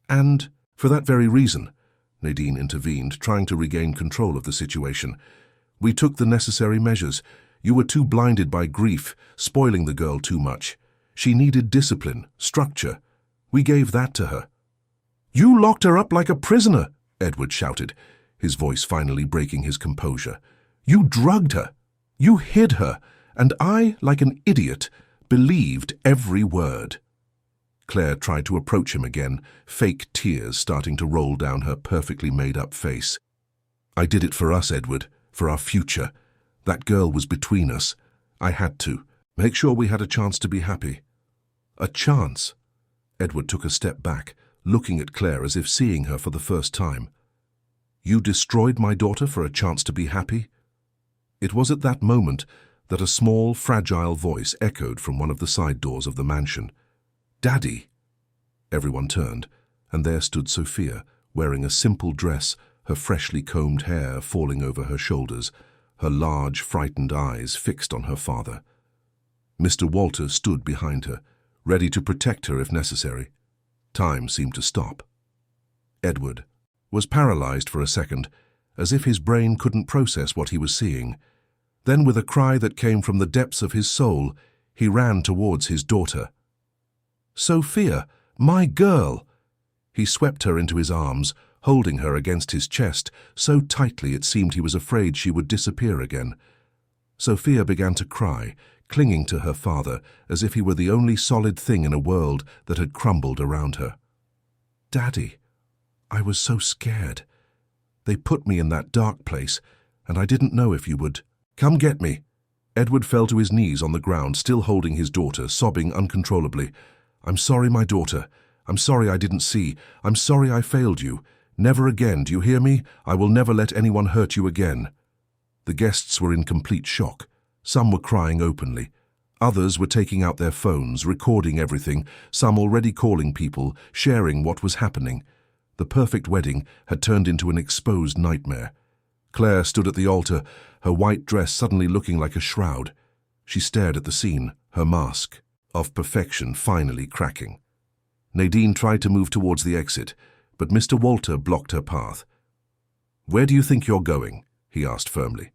"And for that very reason," Nadine intervened, trying to regain control of the situation, "we took the necessary measures. You were too blinded by grief, spoiling the girl too much. She needed discipline, structure. We gave that to her." "You locked her up like a prisoner," Edward shouted, his voice finally breaking his composure. "You drugged her. You hid her. And I, like an idiot, believed every word." Claire tried to approach him again, fake tears starting to roll down her perfectly made-up face. "I did it for us, Edward, for our future. That girl was between us. I had to. Make sure we had a chance to be happy." "A chance?" Edward took a step back, looking at Claire as if seeing her for the first time. "You destroyed my daughter for a chance to be happy?" It was at that moment that a small, fragile voice echoed from one of the side doors of the mansion. "Daddy!" Everyone turned, and there stood Sophia, wearing a simple dress, her freshly combed hair falling over her shoulders, her large, frightened eyes fixed on her father. Mr. Walter stood behind her, ready to protect her if necessary. Time seemed to stop. Edward was paralyzed for a second, as if his brain couldn't process what he was seeing. Then, with a cry that came from the depths of his soul, he ran towards his daughter. "Sophia, my girl!" He swept her into his arms, holding her against his chest, so tightly it seemed he was afraid she would disappear again. Sophia began to cry, clinging to her father, as if he were the only solid thing in a world that had crumbled around her. "Daddy, I was so scared. They put me in that dark place, and I didn't know if you would. Come get me." Edward fell to his knees on the ground, still holding his daughter, sobbing uncontrollably. "I'm sorry, my daughter. I'm sorry I didn't see. I'm sorry I failed you. Never again, do you hear me? I will never let anyone hurt you again." The guests were in complete shock. Some were crying openly. Others were taking out their phones, recording everything, some already calling people, sharing what was happening. The perfect wedding had turned into an exposed nightmare. Claire stood at the altar, her white dress suddenly looking like a shroud. She stared at the scene, her mask of perfection finally cracking. Nadine tried to move towards the exit, but Mr. Walter blocked her path. "Where do you think you're going?" he asked firmly.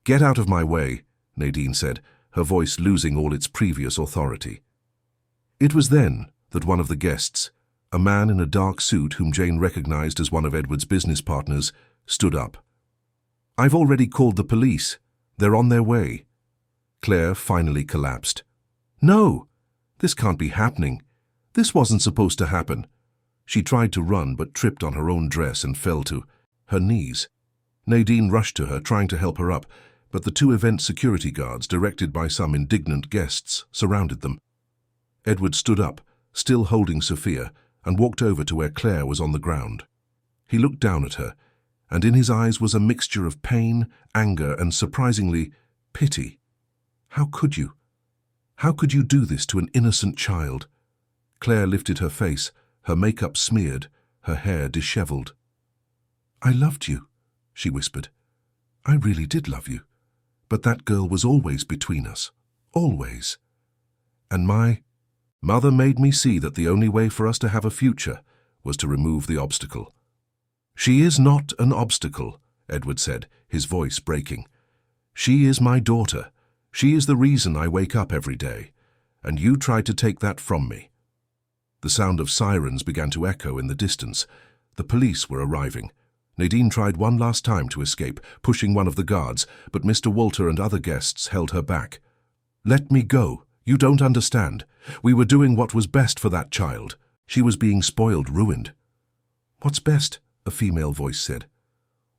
"Get out of my way," Nadine said, her voice losing all its previous authority. It was then that one of the guests, a man in a dark suit whom Jane recognized as one of Edward's business partners, stood up. "I've already called the police. They're on their way." Claire finally collapsed. "No, this can't be happening. This wasn't supposed to happen." She tried to run but tripped on her own dress and fell to her knees. Nadine rushed to her, trying to help her up, but the two event security guards, directed by some indignant guests, surrounded them. Edward stood up, still holding Sophia, and walked over to where Claire was on the ground. He looked down at her, and in his eyes was a mixture of pain, anger, and surprisingly, pity. How could you? How could you do this to an innocent child? Claire lifted her face, her makeup smeared, her hair disheveled. "I loved you," she whispered. "I really did love you. But that girl was always between us. Always. And my mother made me see that the only way for us to have a future was to remove the obstacle." "She is not an obstacle," Edward said, his voice breaking. "She is my daughter. She is the reason I wake up every day. And you tried to take that from me." The sound of sirens began to echo in the distance. The police were arriving. Nadine tried one last time to escape, pushing one of the guards, but Mr. Walter and other guests held her back. "Let me go. You don't understand. We were doing what was best for that child. She was being spoiled, ruined." "What's best?" a female voice said.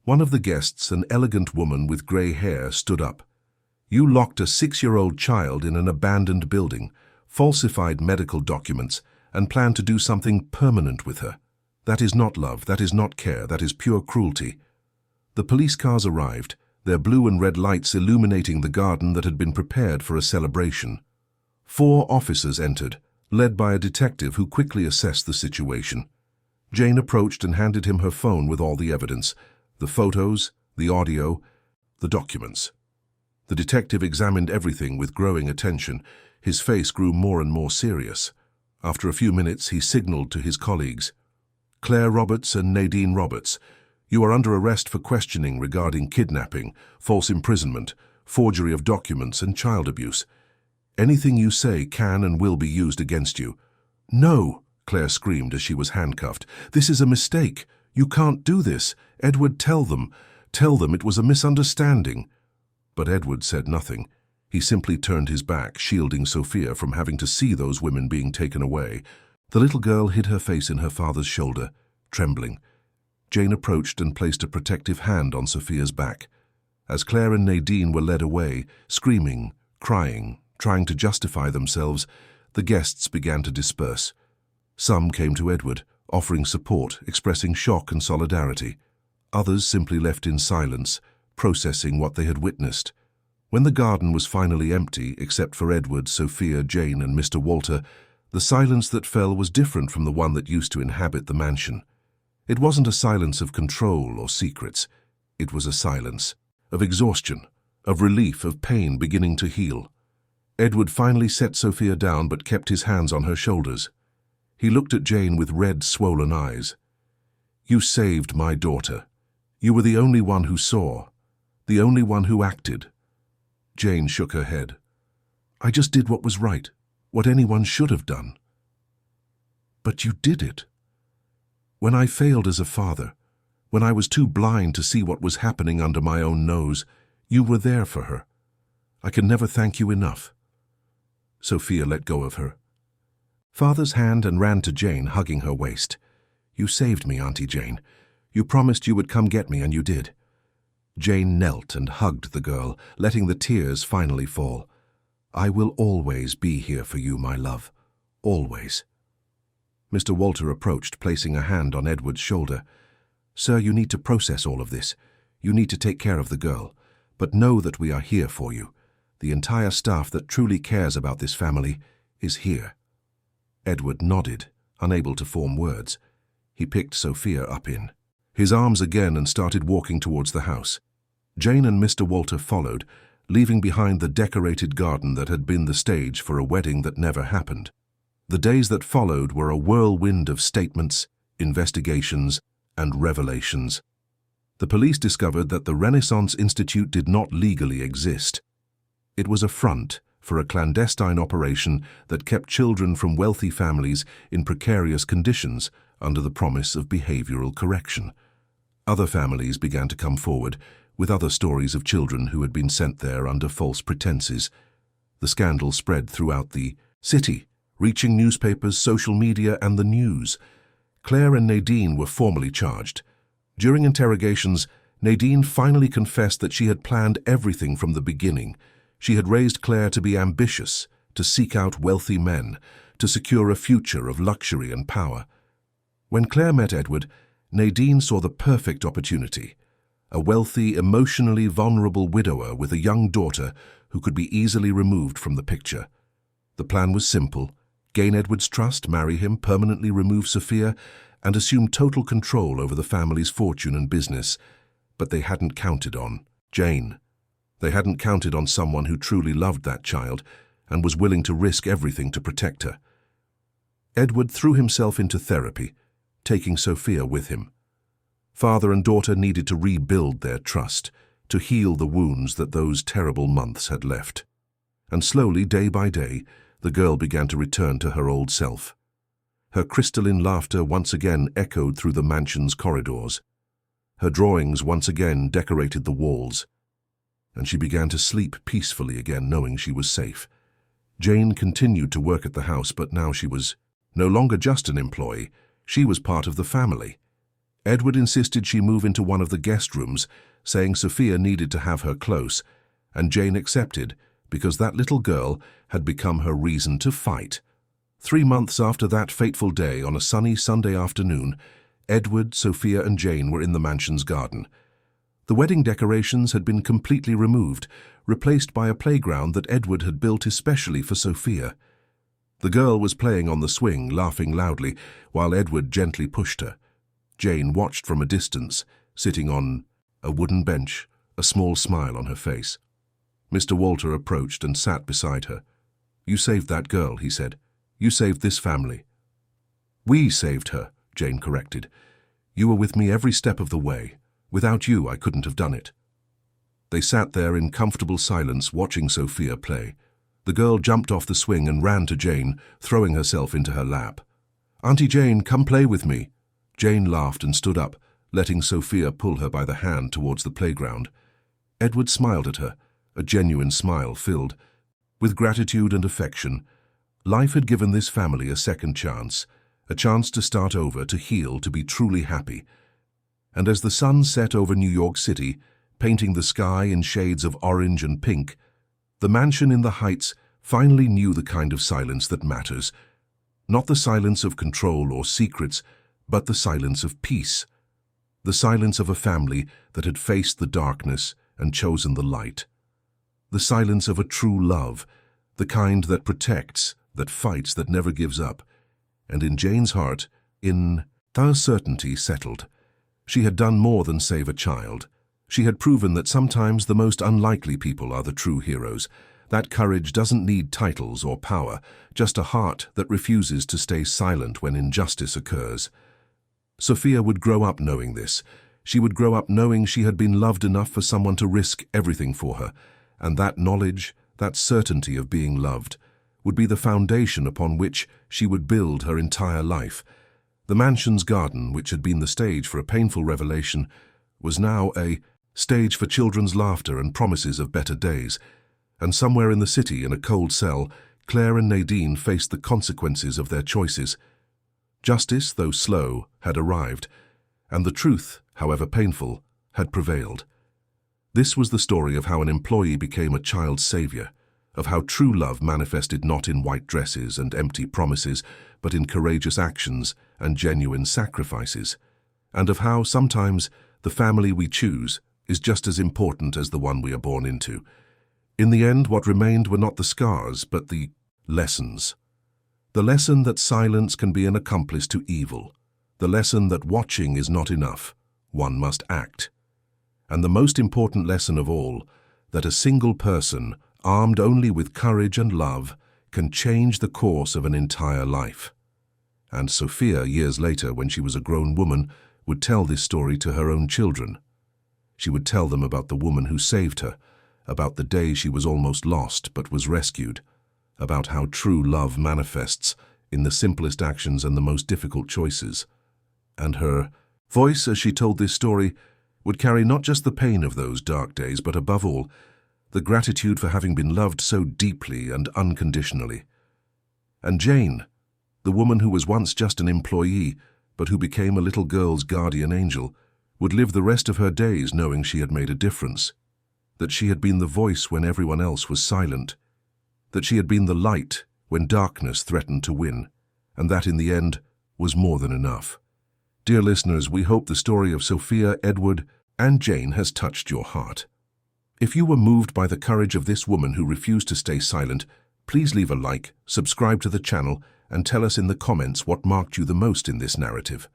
One of the guests, an elegant woman with grey hair, stood up. "You locked a 6-year-old child in an abandoned building, falsified medical documents, and planned to do something permanent with her. That is not love, that is not care, that is pure cruelty." The police cars arrived, their blue and red lights illuminating the garden that had been prepared for a celebration. 4 officers entered, led by a detective who quickly assessed the situation. Jane approached and handed him her phone with all the evidence, the photos, the audio, the documents. The detective examined everything with growing attention. His face grew more and more serious. After a few minutes, he signaled to his colleagues. "Claire Roberts and Nadine Roberts, you are under arrest for questioning regarding kidnapping, false imprisonment, forgery of documents, and child abuse. Anything you say can and will be used against you." "No," Claire screamed as she was handcuffed. "This is a mistake. You can't do this. Edward, tell them. Tell them it was a misunderstanding." But Edward said nothing. He simply turned his back, shielding Sophia from having to see those women being taken away. The little girl hid her face in her father's shoulder, trembling. Jane approached and placed a protective hand on Sophia's back. As Claire and Nadine were led away, screaming, crying, trying to justify themselves, the guests began to disperse. Some came to Edward, offering support, expressing shock and solidarity. Others simply left in silence, processing what they had witnessed. When the garden was finally empty, except for Edward, Sophia, Jane, and Mr. Walter, the silence that fell was different from the one that used to inhabit the mansion. It wasn't a silence of control or secrets. It was a silence of exhaustion, of relief, of pain beginning to heal. Edward finally set Sophia down but kept his hands on her shoulders. He looked at Jane with red, swollen eyes. "You saved my daughter. You were the only one who saw, the only one who acted." Jane shook her head. "I just did what was right, what anyone should have done." "But you did it. When I failed as a father, when I was too blind to see what was happening under my own nose, you were there for her. I can never thank you enough." Sophia let go of her father's hand and ran to Jane, hugging her waist. "You saved me, Auntie Jane. You promised you would come get me, and you did." Jane knelt and hugged the girl, letting the tears finally fall. "I will always be here for you, my love. Always." Mr. Walter approached, placing a hand on Edward's shoulder. "Sir, you need to process all of this. You need to take care of the girl. But know that we are here for you. The entire staff that truly cares about this family is here." Edward nodded, unable to form words. He picked Sophia up in his arms again and started walking towards the house. Jane and Mr. Walter followed, leaving behind the decorated garden that had been the stage for a wedding that never happened. The days that followed were a whirlwind of statements, investigations, and revelations. The police discovered that the Renaissance Institute did not legally exist. It was a front for a clandestine operation that kept children from wealthy families in precarious conditions under the promise of behavioral correction. Other families began to come forward with other stories of children who had been sent there under false pretenses. The scandal spread throughout the city, reaching newspapers, social media, and the news. Claire and Nadine were formally charged. During interrogations, Nadine finally confessed that she had planned everything from the beginning. She had raised Claire to be ambitious, to seek out wealthy men, to secure a future of luxury and power. When Claire met Edward, Nadine saw the perfect opportunity. A wealthy, emotionally vulnerable widower with a young daughter who could be easily removed from the picture. The plan was simple: gain Edward's trust, marry him, permanently remove Sophia, and assume total control over the family's fortune and business. But they hadn't counted on Jane. They hadn't counted on someone who truly loved that child and was willing to risk everything to protect her. Edward threw himself into therapy, taking Sophia with him. Father and daughter needed to rebuild their trust, to heal the wounds that those terrible months had left. And slowly, day by day, the girl began to return to her old self. Her crystalline laughter once again echoed through the mansion's corridors. Her drawings once again decorated the walls. And she began to sleep peacefully again, knowing she was safe. Jane continued to work at the house, but now she was no longer just an employee. She was part of the family. Edward insisted she move into one of the guest rooms, saying Sophia needed to have her close, and Jane accepted because that little girl had become her reason to fight. 3 months after that fateful day, on a sunny Sunday afternoon, Edward, Sophia, and Jane were in the mansion's garden. The wedding decorations had been completely removed, replaced by a playground that Edward had built especially for Sophia. The girl was playing on the swing, laughing loudly, while Edward gently pushed her. Jane watched from a distance, sitting on a wooden bench, a small smile on her face. Mr. Walter approached and sat beside her. "You saved that girl," he said. "You saved this family." "We saved her," Jane corrected. "You were with me every step of the way. Without you, I couldn't have done it." They sat there in comfortable silence, watching Sophia play. The girl jumped off the swing and ran to Jane, throwing herself into her lap. "Auntie Jane, come play with me." Jane laughed and stood up, letting Sophia pull her by the hand towards the playground. Edward smiled at her, a genuine smile filled with gratitude and affection. Life had given this family a second chance, a chance to start over, to heal, to be truly happy. And as the sun set over New York City, painting the sky in shades of orange and pink, the mansion in the Heights finally knew the kind of silence that matters. Not the silence of control or secrets, but the silence of peace. The silence of a family that had faced the darkness and chosen the light. The silence of a true love, the kind that protects, that fights, that never gives up. And in Jane's heart, the certainty settled. She had done more than save a child. She had proven that sometimes the most unlikely people are the true heroes. That courage doesn't need titles or power, just a heart that refuses to stay silent when injustice occurs. Sophia would grow up knowing this. She would grow up knowing she had been loved enough for someone to risk everything for her, and that knowledge, that certainty of being loved, would be the foundation upon which she would build her entire life. The mansion's garden, which had been the stage for a painful revelation, was now a stage for children's laughter and promises of better days. And somewhere in the city, in a cold cell, Claire and Nadine faced the consequences of their choices. Justice, though slow, had arrived, and the truth, however painful, had prevailed. This was the story of how an employee became a child's savior, of how true love manifested not in white dresses and empty promises, but in courageous actions and genuine sacrifices, and of how sometimes the family we choose is just as important as the one we are born into. In the end, what remained were not the scars, but the lessons. The lesson that silence can be an accomplice to evil. The lesson that watching is not enough. One must act. And the most important lesson of all, that a single person, armed only with courage and love, can change the course of an entire life. And Sophia, years later, when she was a grown woman, would tell this story to her own children. She would tell them about the woman who saved her, about the day she was almost lost but was rescued, about how true love manifests in the simplest actions and the most difficult choices. And her voice, as she told this story, would carry not just the pain of those dark days, but above all, the gratitude for having been loved so deeply and unconditionally. And Jane, the woman who was once just an employee, but who became a little girl's guardian angel, would live the rest of her days knowing she had made a difference, that she had been the voice when everyone else was silent, that she had been the light when darkness threatened to win, and that in the end was more than enough. Dear listeners, we hope the story of Sophia, Edward, and Jane has touched your heart. If you were moved by the courage of this woman who refused to stay silent, please leave a like, subscribe to the channel, and tell us in the comments what marked you the most in this narrative.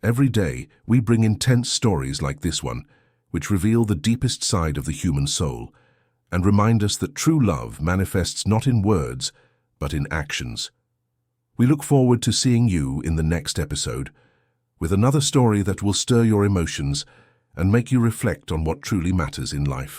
Every day, we bring intense stories like this one, which reveal the deepest side of the human soul, and remind us that true love manifests not in words, but in actions. We look forward to seeing you in the next episode, with another story that will stir your emotions and make you reflect on what truly matters in life.